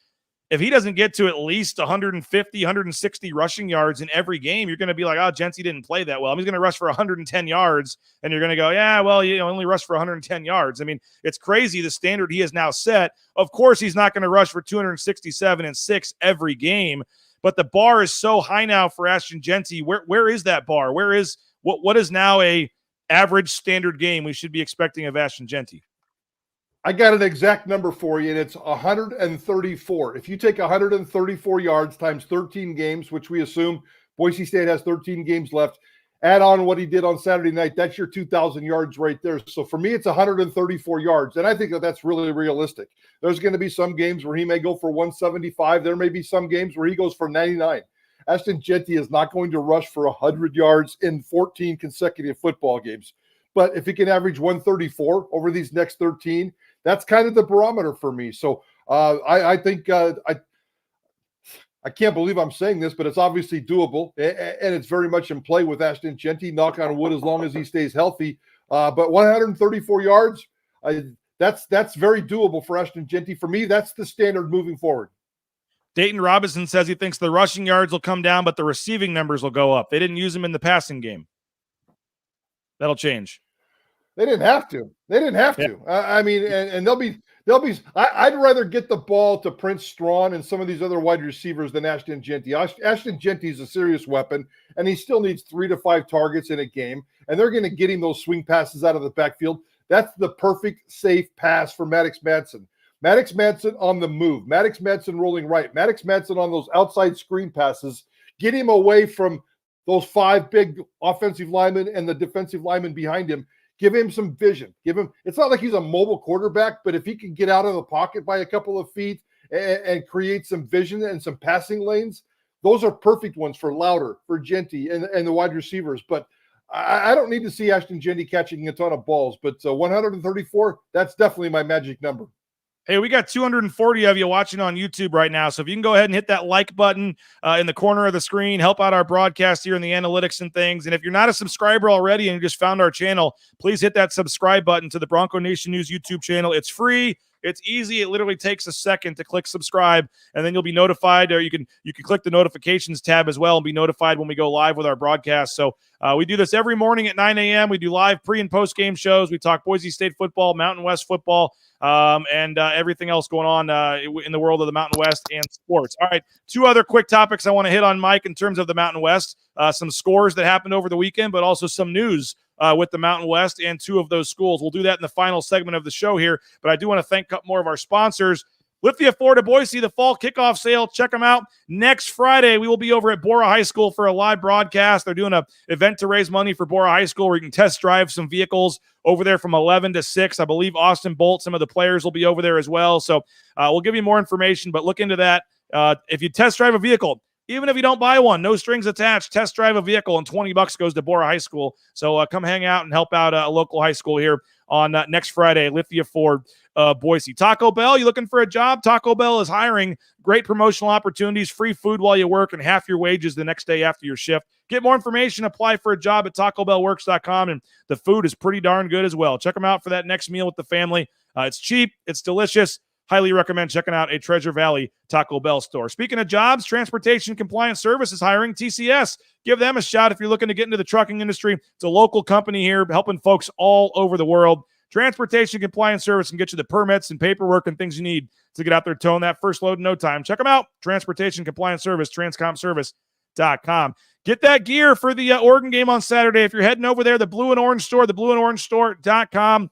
Speaker 4: if he doesn't get to at least 150, 160 rushing yards in every game, you're going to be like, oh, Jeanty didn't play that well. He's going to rush for 110 yards, and you're going to go, yeah, well, only rushed for 110 yards. I mean, it's crazy the standard he has now set. Of course, he's not going to rush for 267 and 6 every game. But the bar is so high now for Ashton Jeanty. Where is that bar? What is now a average standard game we should be expecting of Ashton Jeanty?
Speaker 5: I got an exact number for you, and it's 134. If you take 134 yards times 13 games, which we assume Boise State has 13 games left, add on what he did on Saturday night, that's your 2,000 yards right there. So for me, it's 134 yards, and I think that's really realistic. There's going to be some games where he may go for 175. There may be some games where he goes for 99. Ashton Jeanty is not going to rush for 100 yards in 14 consecutive football games. But if he can average 134 over these next 13, that's kind of the barometer for me. So I think I can't believe I'm saying this, but it's obviously doable, and it's very much in play with Ashton Jeanty, knock on wood, as long as he stays healthy. But 134 yards, that's very doable for Ashton Jeanty. For me, that's the standard moving forward.
Speaker 4: Dayton Robinson says he thinks the rushing yards will come down, but the receiving numbers will go up. They didn't use him in the passing game. That'll change.
Speaker 5: They didn't have to. I mean, and they'll be. I'd rather get the ball to Prince Strawn and some of these other wide receivers than Ashton Jeanty. Ashton Jeanty is a serious weapon, and he still needs 3 to 5 targets in a game, and they're going to get him those swing passes out of the backfield. That's the perfect safe pass for Maddux Madsen. Maddux Madsen on the move. Maddux Madsen rolling right. Maddux Madsen on those outside screen passes. Get him away from those 5 big offensive linemen and the defensive linemen behind him. Give him some vision. It's not like he's a mobile quarterback, but if he can get out of the pocket by a couple of feet and create some vision and some passing lanes, those are perfect ones for Louder, for Jeanty, and the wide receivers. But I don't need to see Ashton Jeanty catching a ton of balls, but 134, that's definitely my magic number.
Speaker 4: Hey, we got 240 of you watching on YouTube right now. So if you can go ahead and hit that like button in the corner of the screen, help out our broadcast here in the analytics and things. And if you're not a subscriber already and you just found our channel, please hit that subscribe button to the Bronco Nation News YouTube channel. It's free. It's easy. It literally takes a second to click subscribe, and then you'll be notified, or you can click the notifications tab as well and be notified when we go live with our broadcast. So we do this every morning at 9 a.m. We do live pre- and post-game shows. We talk Boise State football, Mountain West football, and everything else going on in the world of the Mountain West and sports. All right, 2 other quick topics I want to hit on, Mike, in terms of the Mountain West. Some scores that happened over the weekend, but also some news with the Mountain West and 2 of those schools. We'll do that in the final segment of the show here, but I do want to thank a couple more of our sponsors. Lithia Ford of Boise, the fall kickoff sale. Check them out. Next Friday, we will be over at Bora High School for a live broadcast. They're doing an event to raise money for Bora High School where you can test drive some vehicles over there from 11 to 6. I believe Austin Bolt, some of the players will be over there as well. So we'll give you more information, but look into that. If you test drive a vehicle, even if you don't buy one, no strings attached, test drive a vehicle, and $20 goes to Bora High School. So come hang out and help out a local high school here on next Friday, Lithia Ford, Boise. Taco Bell, you looking for a job? Taco Bell is hiring. Great promotional opportunities, free food while you work, and half your wages the next day after your shift. Get more information, apply for a job at TacoBellWorks.com, and the food is pretty darn good as well. Check them out for that next meal with the family. It's cheap. It's delicious. Highly recommend checking out a Treasure Valley Taco Bell store. Speaking of jobs, Transportation Compliance Services hiring. TCS. Give them a shout if you're looking to get into the trucking industry. It's a local company here helping folks all over the world. Transportation Compliance Service can get you the permits and paperwork and things you need to get out there towing that first load in no time. Check them out. Transportation Compliance Service, transcomservice.com. Get that gear for the Oregon game on Saturday. If you're heading over there, the Blue and Orange Store, theblueandorangestore.com.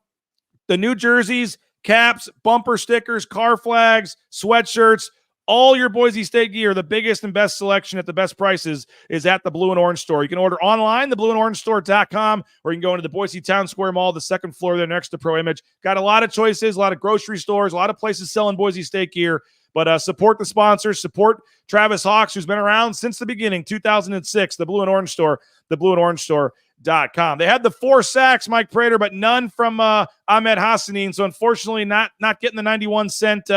Speaker 4: The new jerseys, caps, bumper stickers, car flags, sweatshirts, all your Boise State gear, the biggest and best selection at the best prices is at the Blue and Orange Store. You can order online, theblueandorangestore.com, or you can go into the Boise Town Square Mall, the second floor there next to Pro Image. Got a lot of choices, a lot of grocery stores, a lot of places selling Boise State gear. But support the sponsors, support Travis Hawks, who's been around since the beginning, 2006, the Blue and Orange Store, theblueandorangestore.com. They had the 4 sacks, Mike Prater, but none from Ahmed Hassanin. So unfortunately, not getting the 91-cent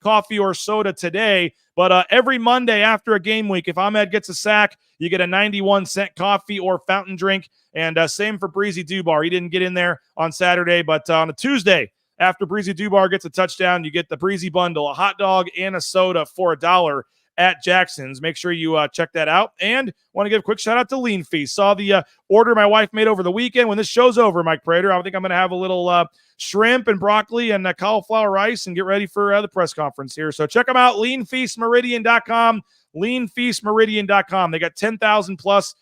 Speaker 4: coffee or soda today. But every Monday after a game week, if Ahmed gets a sack, you get a 91-cent coffee or fountain drink. And same for Breezy Dubar. He didn't get in there on Saturday, but on a Tuesday, after Breezy Dubar gets a touchdown, you get the Breezy bundle, a hot dog and a soda for $1 at Jackson's. Make sure you check that out. And want to give a quick shout out to Lean Feast. Saw the order my wife made over the weekend. When this show's over, Mike Prater, I think I'm going to have a little shrimp and broccoli and cauliflower rice and get ready for the press conference here. So check them out, leanfeastmeridian.com, leanfeastmeridian.com. They got 10,000 plus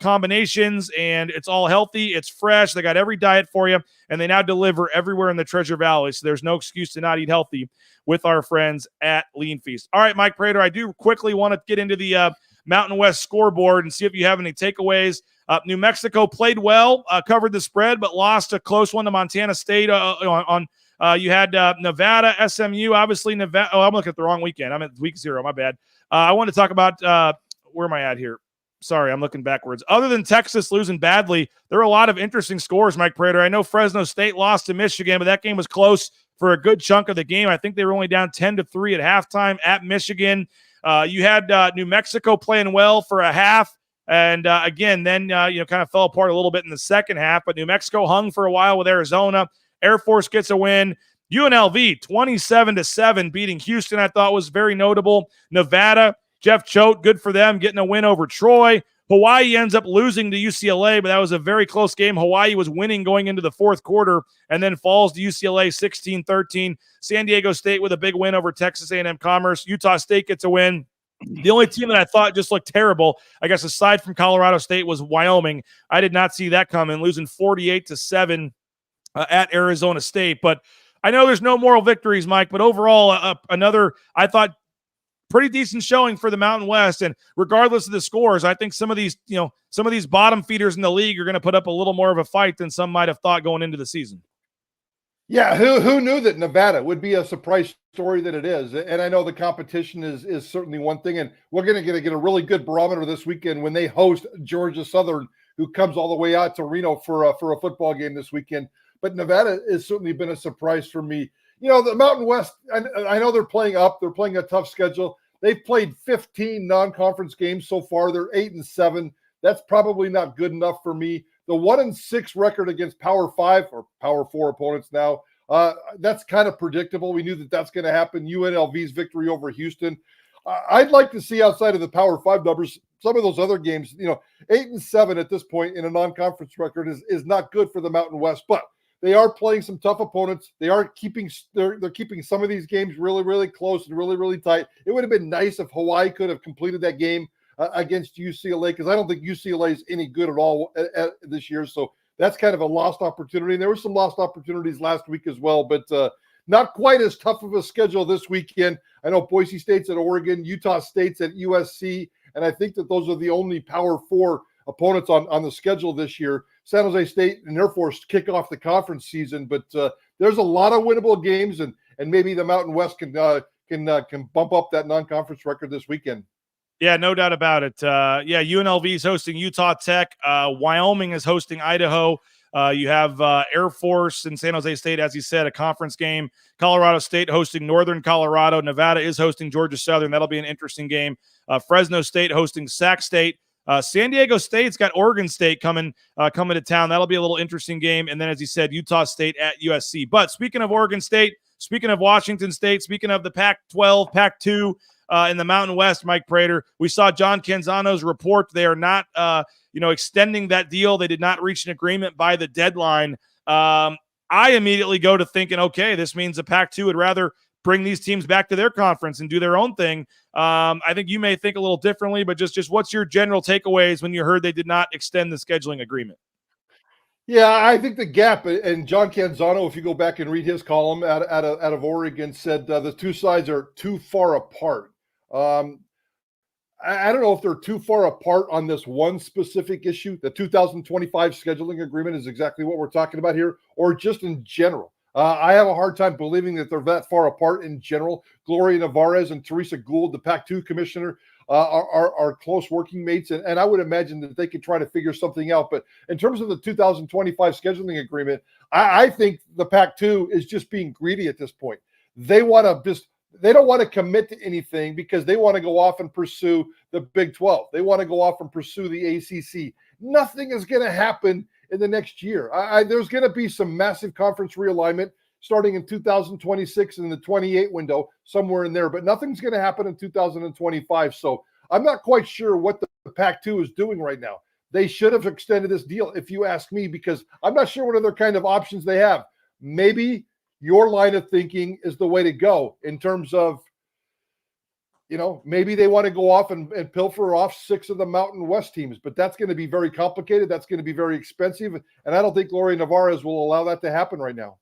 Speaker 4: combinations, and it's all healthy. It's fresh. They got every diet for you, and they now deliver everywhere in the Treasure Valley. So there's no excuse to not eat healthy with our friends at Lean Feast. All right, Mike Prater, I do quickly want to get into the Mountain West scoreboard and see if you have any takeaways. New Mexico played well, covered the spread, but lost a close one to Montana State you had Nevada, SMU, obviously Nevada. Oh, I'm looking at the wrong weekend. I'm at week 0. My bad. I want to talk about where am I at here? Sorry, I'm looking backwards. Other than Texas losing badly, there are a lot of interesting scores, Mike Prater. I know Fresno State lost to Michigan, but that game was close for a good chunk of the game. I think they were only down 10-3 at halftime at Michigan. You had New Mexico playing well for a half, and again, then kind of fell apart a little bit in the second half. But New Mexico hung for a while with Arizona. Air Force gets a win. UNLV 27-7 beating Houston, I thought was very notable. Nevada, Jeff Choate, good for them, getting a win over Troy. Hawaii ends up losing to UCLA, but that was a very close game. Hawaii was winning going into the fourth quarter and then falls to UCLA 16-13. San Diego State with a big win over Texas A&M Commerce. Utah State gets a win. The only team that I thought just looked terrible, I guess aside from Colorado State, was Wyoming. I did not see that coming, losing 48-7 at Arizona State. But I know there's no moral victories, Mike, but overall, another, I thought, pretty decent showing for the Mountain West. And regardless of the scores, I think some of these bottom feeders in the league are going to put up a little more of a fight than some might have thought going into the season.
Speaker 5: Yeah, who knew that Nevada would be a surprise story that it is? And I know the competition is certainly one thing, and we're going to get a really good barometer this weekend when they host Georgia Southern, who comes all the way out to Reno for a football game this weekend. But Nevada has certainly been a surprise for me. The Mountain West, I know they're playing up. They're playing a tough schedule. They've played 15 non-conference games so far. They're 8-7. That's probably not good enough for me. The 1-6 record against Power 5 or Power 4 opponents now, that's kind of predictable. We knew that that's going to happen. UNLV's victory over Houston. I'd like to see outside of the Power 5 numbers, some of those other games. 8-7 at this point in a non-conference record is not good for the Mountain West, but they are playing some tough opponents. They're keeping some of these games really, really close and really, really tight. It would have been nice if Hawaii could have completed that game against UCLA, because I don't think UCLA is any good at all this year. So that's kind of a lost opportunity. And there were some lost opportunities last week as well, but not quite as tough of a schedule this weekend. I know Boise State's at Oregon, Utah State's at USC, and I think that those are the only Power 4 opponents on the schedule this year. San Jose State and Air Force kick off the conference season, but there's a lot of winnable games, and maybe the Mountain West can bump up that non-conference record this weekend.
Speaker 4: Yeah, no doubt about it. UNLV is hosting Utah Tech. Wyoming is hosting Idaho. You have Air Force and San Jose State, as you said, a conference game. Colorado State hosting Northern Colorado. Nevada is hosting Georgia Southern. That'll be an interesting game. Fresno State hosting Sac State. San Diego State's got Oregon State coming to town. That'll be a little interesting game. And then, as you said, Utah State at USC. But speaking of Oregon State, speaking of Washington State, speaking of the Pac-12, Pac-2 in the Mountain West, Mike Prater, we saw John Canzano's report. They are not, extending that deal. They did not reach an agreement by the deadline. I I immediately go to thinking, okay, this means the Pac-2 would rather bring these teams back to their conference and do their own thing. I think you may think a little differently, but just what's your general takeaways when you heard they did not extend the scheduling agreement?
Speaker 5: Yeah, I think the gap, and John Canzano, if you go back and read his column out of Oregon, said the two sides are too far apart. I don't know if they're too far apart on this one specific issue. The 2025 scheduling agreement is exactly what we're talking about here, or just in general. I have a hard time believing that they're that far apart in general. Gloria Nevarez and Teresa Gould, the Pac-2 commissioner, are close working mates, and I would imagine that they could try to figure something out. But in terms of the 2025 scheduling agreement, I think the Pac-2 is just being greedy at this point. They don't want to commit to anything because they want to go off and pursue the Big 12. They want to go off and pursue the ACC. Nothing is going to happen in the next year. There's going to be some massive conference realignment starting in 2026 in the 28 window, somewhere in there, but nothing's going to happen in 2025. So I'm not quite sure what the Pac-2 is doing right now. They should have extended this deal, if you ask me, because I'm not sure what other kind of options they have. Maybe your line of thinking is the way to go in terms of, maybe they want to go off and pilfer off 6 of the Mountain West teams, but that's going to be very complicated. That's going to be very expensive. And I don't think Gloria Nevarez will allow that to happen right now.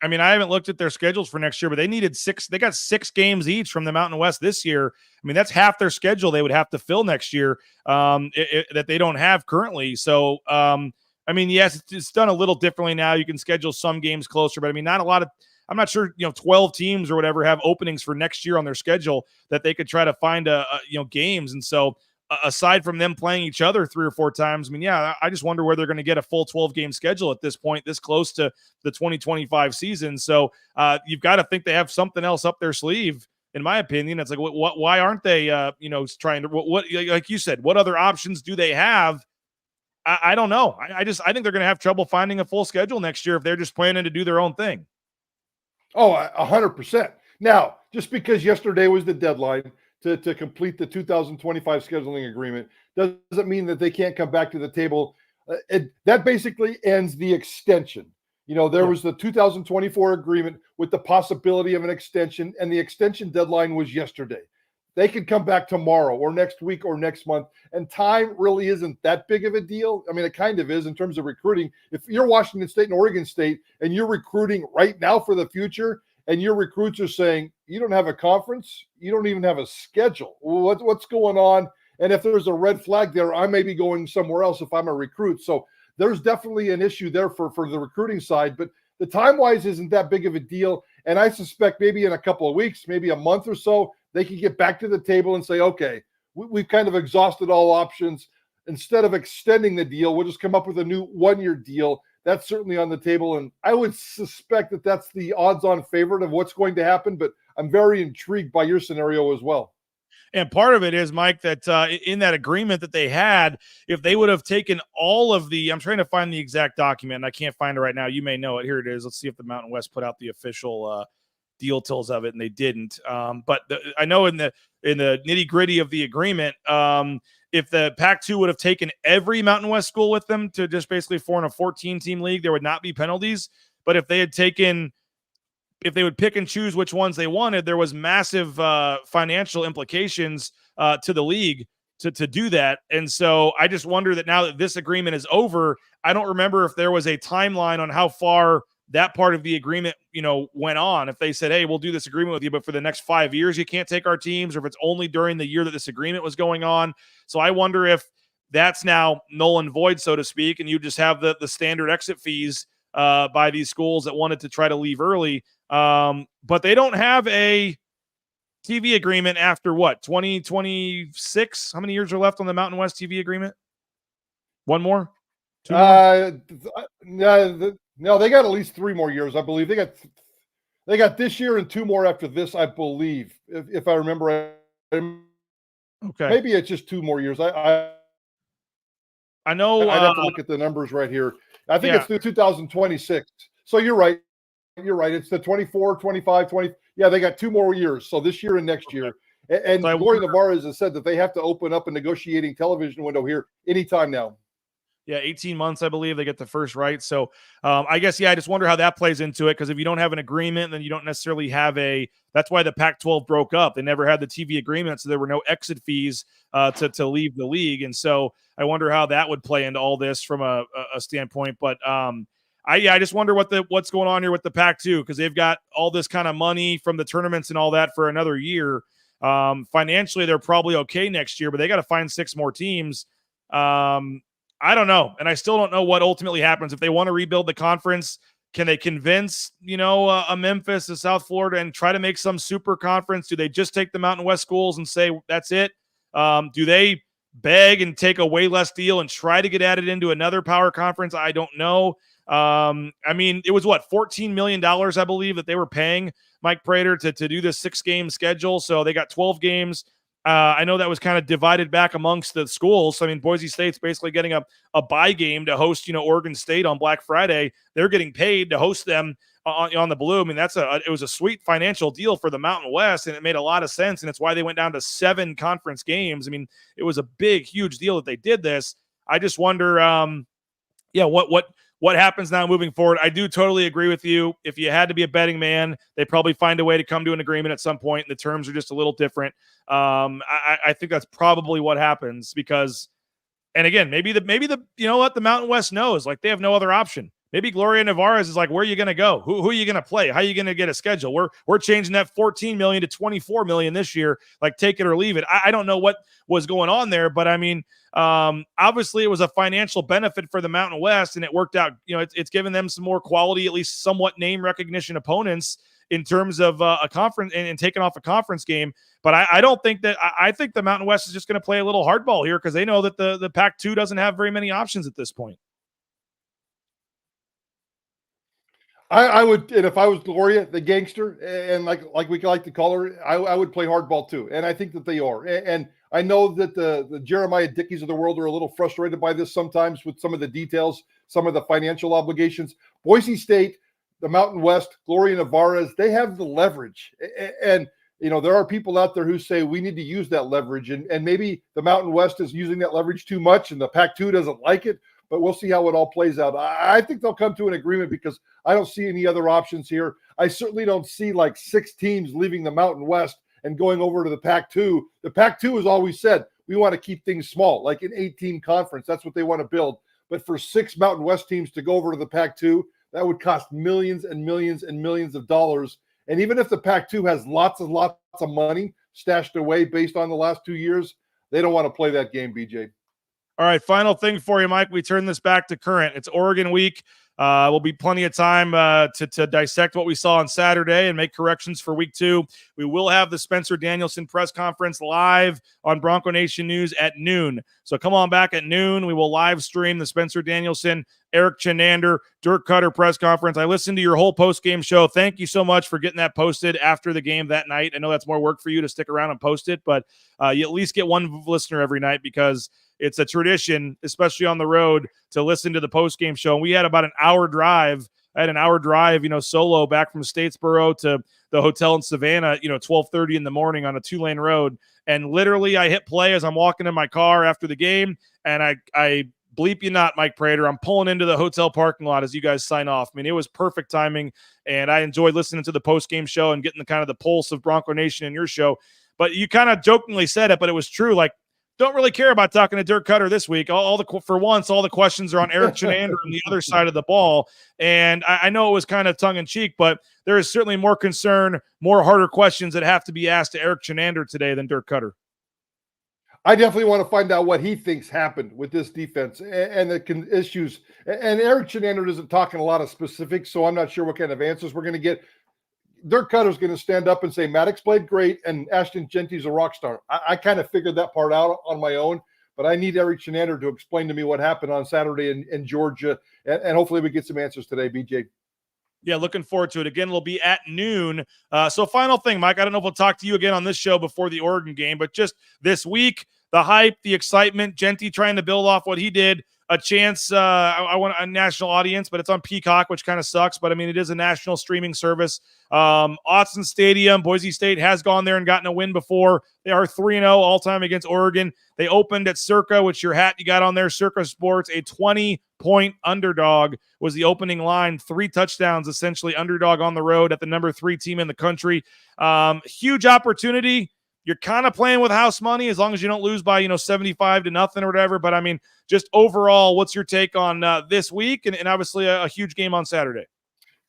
Speaker 4: I mean, I haven't looked at their schedules for next year, but they got 6 games each from the Mountain West this year. I mean, that's half their schedule they would have to fill next year that they don't have currently. So, I mean, yes, it's done a little differently now. You can schedule some games closer, but I mean, not a lot of, I'm not sure, 12 teams or whatever have openings for next year on their schedule that they could try to find games. And so aside from them playing each other 3 or 4 times, I mean, yeah, I just wonder where they're going to get a full 12-game schedule at this point, this close to the 2025 season. So you've got to think they have something else up their sleeve, in my opinion. It's like, why aren't they, trying to, what, like you said, what other options do they have? I don't know. I think they're going to have trouble finding a full schedule next year if they're just planning to do their own thing.
Speaker 5: Oh, 100%. Now, just because yesterday was the deadline to complete the 2025 scheduling agreement doesn't mean that they can't come back to the table. That basically ends the extension. There was the 2024 agreement with the possibility of an extension, and the extension deadline was yesterday. They could come back tomorrow or next week or next month, and time really isn't that big of a deal. I mean, it kind of is in terms of recruiting. If you're Washington State and Oregon State and you're recruiting right now for the future, and your recruits are saying, you don't have a conference, you don't even have a schedule, what's going on? And if there's a red flag there, I may be going somewhere else if I'm a recruit. So there's definitely an issue there for the recruiting side, but the time-wise isn't that big of a deal. And I suspect maybe in a couple of weeks, maybe a month or so, they can get back to the table and say, okay, we've kind of exhausted all options. Instead of extending the deal, we'll just come up with a new 1-year deal. That's certainly on the table. And I would suspect that that's the odds-on favorite of what's going to happen, but I'm very intrigued by your scenario as well.
Speaker 4: And part of it is, Mike, that in that agreement that they had, if they would have taken all of the, I'm trying to find the exact document, and I can't find it right now. You may know it. Here it is. Let's see if the Mountain West put out the official deal tills of it, and they didn't. But I know in the nitty gritty of the agreement, if the Pac-2 would have taken every Mountain West school with them to just basically form a 14-team league, there would not be penalties. But if they would pick and choose which ones they wanted, there was massive financial implications to the league to do that. And so I just wonder that now that this agreement is over, I don't remember if there was a timeline on how far that part of the agreement, went on. If they said, hey, we'll do this agreement with you, but for the next 5 years, you can't take our teams, or if it's only during the year that this agreement was going on. So I wonder if that's now null and void, so to speak, and you just have the standard exit fees by these schools that wanted to try to leave early. But they don't have a TV agreement after 2026? How many years are left on the Mountain West TV agreement? One more? 2 more?
Speaker 5: No, they got at least 3 more years, I believe. They got this year and 2 more after this, I believe, if I remember right.
Speaker 4: Okay.
Speaker 5: Maybe it's just 2 more years. I
Speaker 4: know.
Speaker 5: I'd have to look at the numbers right here. I think it's through 2026. So you're right. It's the 24, 25, 20. Yeah, they got 2 more years. So this year and next year. And Gloria Nevarez has said that they have to open up a negotiating television window here anytime now.
Speaker 4: Yeah, 18 months, I believe, they get the first right. So I guess, I just wonder how that plays into it, because if you don't have an agreement, then you don't necessarily have that's why the Pac-12 broke up. They never had the TV agreement, so there were no exit fees to leave the league. And so I wonder how that would play into all this from a standpoint. But I just wonder what's going on here with the Pac-2, because they've got all this kind of money from the tournaments and all that for another year. Financially, they're probably okay next year, but they got to find 6 more teams. I don't know. And I still don't know what ultimately happens. If they want to rebuild the conference, can they convince, a Memphis, a South Florida, and try to make some super conference? Do they just take the Mountain West schools and say, that's it? Do they beg and take a way less deal and try to get added into another power conference? I don't know. It was $14 million, I believe, that they were paying Mike Prater to do this 6-game schedule. So they got 12 games. I know that was kind of divided back amongst the schools. So, Boise State's basically getting a bye game to host, Oregon State on Black Friday. They're getting paid to host them on the Blue. It was a sweet financial deal for the Mountain West, and it made a lot of sense. And it's why they went down to 7 conference games. It was a big, huge deal that they did this. I just wonder, what happens now moving forward. I do totally agree with you. If you had to be a betting man, they probably find a way to come to an agreement at some point, and the terms are just a little different. I think that's probably what happens, because, and again, maybe the the Mountain West knows, like, they have no other option. Maybe Gloria Nevarez is like, where are you going to go? Who are you going to play? How are you going to get a schedule? We're changing that $14 million to $24 million this year. Like, take it or leave it. I don't know what was going on there, but obviously it was a financial benefit for the Mountain West, and it worked out. It's given them some more quality, at least somewhat name recognition opponents in terms of a conference and taking off a conference game. But I don't think that. I think the Mountain West is just going to play a little hardball here, because they know that the Pac-2 doesn't have very many options at this point.
Speaker 5: I would, and if I was Gloria, the gangster, and like we like to call her, I would play hardball too. And I think that they are. And I know that the Jeremiah Dickies of the world are a little frustrated by this sometimes with some of the details, some of the financial obligations. Boise State, the Mountain West, Gloria Nevarez, they have the leverage. And there are people out there who say we need to use that leverage. And maybe the Mountain West is using that leverage too much, and the Pac-2 doesn't like it. But we'll see how it all plays out. I think they'll come to an agreement, because I don't see any other options here. I certainly don't see like 6 teams leaving the Mountain West and going over to the Pac-2. The Pac-2 has always said, we want to keep things small, like an 8-team conference. That's what they want to build. But for 6 Mountain West teams to go over to the Pac-2, that would cost millions and millions and millions of dollars. And even if the Pac-2 has lots and lots of money stashed away based on the last 2 years, they don't want to play that game, BJ.
Speaker 4: All right, final thing for you, Mike. We turn this back to current. It's Oregon week. Will be plenty of time to dissect what we saw on Saturday and make corrections for week 2. We will have the Spencer Danielson press conference live on Bronco Nation News at noon. So come on back at noon. We will live stream the Spencer Danielson, Eric Chenander, Dirk Cutter press conference. I listened to your whole post-game show. Thank you so much for getting that posted after the game that night. I know that's more work for you to stick around and post it, but you at least get one listener every night, because it's a tradition, especially on the road, to listen to the post-game show. And we had about an hour drive. I had an hour drive, solo back from Statesboro to the hotel in Savannah, 12:30 in the morning on a 2-lane road. And literally I hit play as I'm walking in my car after the game. And I bleep you not, Mike Prater, I'm pulling into the hotel parking lot as you guys sign off. It was perfect timing. And I enjoyed listening to the post-game show and getting the kind of the pulse of Bronco Nation in your show. But you kind of jokingly said it, but it was true. Like, don't really care about talking to Dirk Cutter this week. For once, all the questions are on Eric Chenander on the other side of the ball. And I know it was kind of tongue-in-cheek, but there is certainly more concern, more harder questions that have to be asked to Eric Chenander today than Dirk Cutter.
Speaker 5: I definitely want to find out what he thinks happened with this defense and the issues. And Eric Chenander isn't talking a lot of specifics, so I'm not sure what kind of answers we're going to get. Dirk Cutter's going to stand up and say Maddux played great and Ashton Jeanty's a rock star. I kind of figured that part out on my own, but I need Eric Chenander to explain to me what happened on Saturday in Georgia, and hopefully we get some answers today, BJ.
Speaker 4: Yeah, looking forward to it. Again, it'll be at noon. So final thing, Mike, I don't know if we'll talk to you again on this show before the Oregon game, but just this week, the hype, the excitement, Jeanty trying to build off what he did. A chance, I want a national audience, but it's on Peacock, which kind of sucks. But I mean, it is a national streaming service. Austin Stadium, Boise State has gone there and gotten a win before. They are 3-0 all time against Oregon. They opened at Circa, which your hat you got on there, Circa Sports, a 20-point underdog was the opening line. 3 touchdowns, essentially underdog on the road at the number 3 team in the country. Huge opportunity. You're kind of playing with house money as long as you don't lose by, 75-0 or whatever. But I mean, just overall, what's your take on this week and obviously a huge game on Saturday?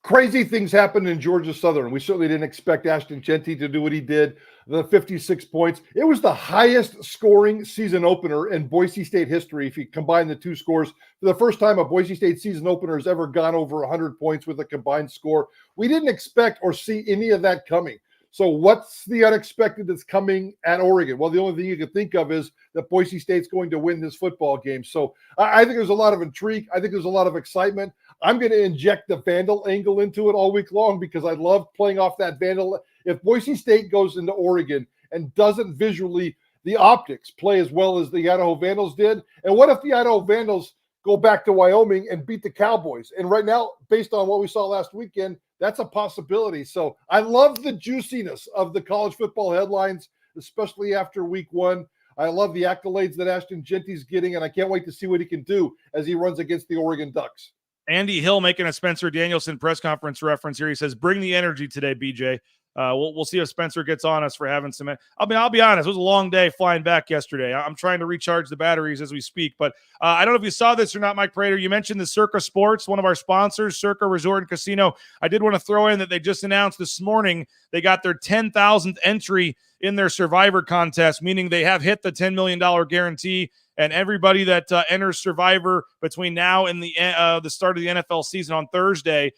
Speaker 5: Crazy things happened in Georgia Southern. We certainly didn't expect Ashton Jeanty to do what he did. The 56 points. It was the highest scoring season opener in Boise State history. If you combine the 2 scores, for the first time a Boise State season opener has ever gone over 100 points with a combined score. We didn't expect or see any of that coming. So what's the unexpected that's coming at Oregon? Well, the only thing you can think of is that Boise State's going to win this football game. So I think there's a lot of intrigue. I think there's a lot of excitement. I'm going to inject the Vandal angle into it all week long because I love playing off that Vandal. If Boise State goes into Oregon and doesn't visually, the optics play as well as the Idaho Vandals did, and what if the Idaho Vandals go back to Wyoming and beat the Cowboys? And right now, based on what we saw last weekend, that's a possibility. So I love the juiciness of the college football headlines, especially after week 1. I love the accolades that Ashton Jeanty's getting, and I can't wait to see what he can do as he runs against the Oregon Ducks.
Speaker 4: Andy Hill making a Spencer Danielson press conference reference here. He says, bring the energy today, BJ. We'll see if Spencer gets on us for having some. I'll be honest. It was a long day flying back yesterday. I'm trying to recharge the batteries as we speak. But I don't know if you saw this or not, Mike Prater. You mentioned the Circa Sports, one of our sponsors, Circa Resort and Casino. I did want to throw in that they just announced this morning they got their 10,000th entry in their Survivor contest, meaning they have hit the $10 million guarantee. And everybody that enters Survivor between now and the start of the NFL season on Thursday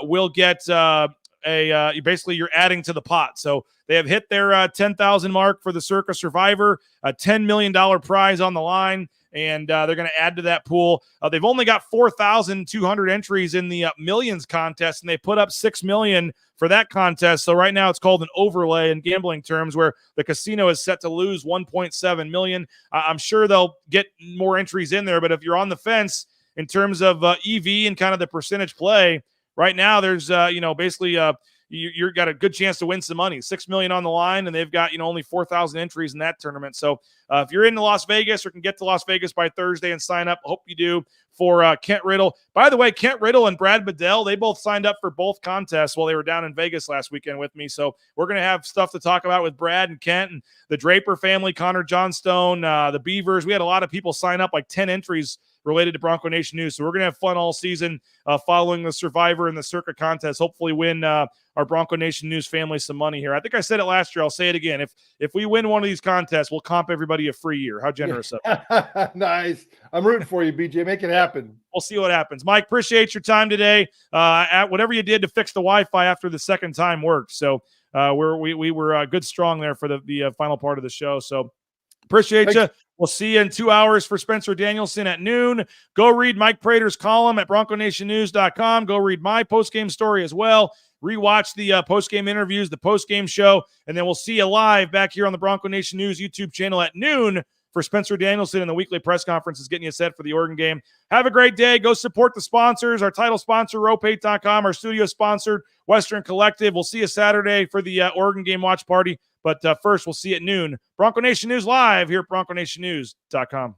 Speaker 4: will get basically you're adding to the pot. So they have hit their 10,000 mark for the Circa Survivor, a $10 million prize on the line, and they're going to add to that pool. They've only got 4,200 entries in the Millions contest, and they put up $6 million for that contest. So right now it's called an overlay in gambling terms, where the casino is set to lose $1.7 million. I'm sure they'll get more entries in there, but if you're on the fence in terms of EV and kind of the percentage play, right now, there's, basically you've got a good chance to win some money. $6 million on the line, and they've got, only 4,000 entries in that tournament. So if you're in Las Vegas or can get to Las Vegas by Thursday and sign up, hope you do, for Kent Riddle. By the way, Kent Riddle and Brad Bedell, they both signed up for both contests while they were down in Vegas last weekend with me. So we're going to have stuff to talk about with Brad and Kent and the Draper family, Connor Johnstone, the Beavers. We had a lot of people sign up, like 10 entries related to Bronco Nation News. So we're going to have fun all season following the Survivor and the Circa contest. Hopefully win our Bronco Nation News family some money here. I think I said it last year. I'll say it again. If we win one of these contests, we'll comp everybody a free year. How generous of you.
Speaker 5: Nice. I'm rooting for you, BJ. Make it happen.
Speaker 4: We'll see what happens. Mike, appreciate your time today. Whatever you did to fix the Wi-Fi after the second time worked. So we were good strong there for the final part of the show. So appreciate you. We'll see you in 2 hours for Spencer Danielson at noon. Go read Mike Prater's column at BroncoNationNews.com. Go read my postgame story as well. Rewatch the postgame interviews, the postgame show, and then we'll see you live back here on the Bronco Nation News YouTube channel at noon for Spencer Danielson and the weekly press conference is getting you set for the Oregon game. Have a great day. Go support the sponsors. Our title sponsor, Rope8.com. Our studio sponsored, Western Collective. We'll see you Saturday for the Oregon game watch party. But first, we'll see you at noon. Bronco Nation News live here at BroncoNationNews.com.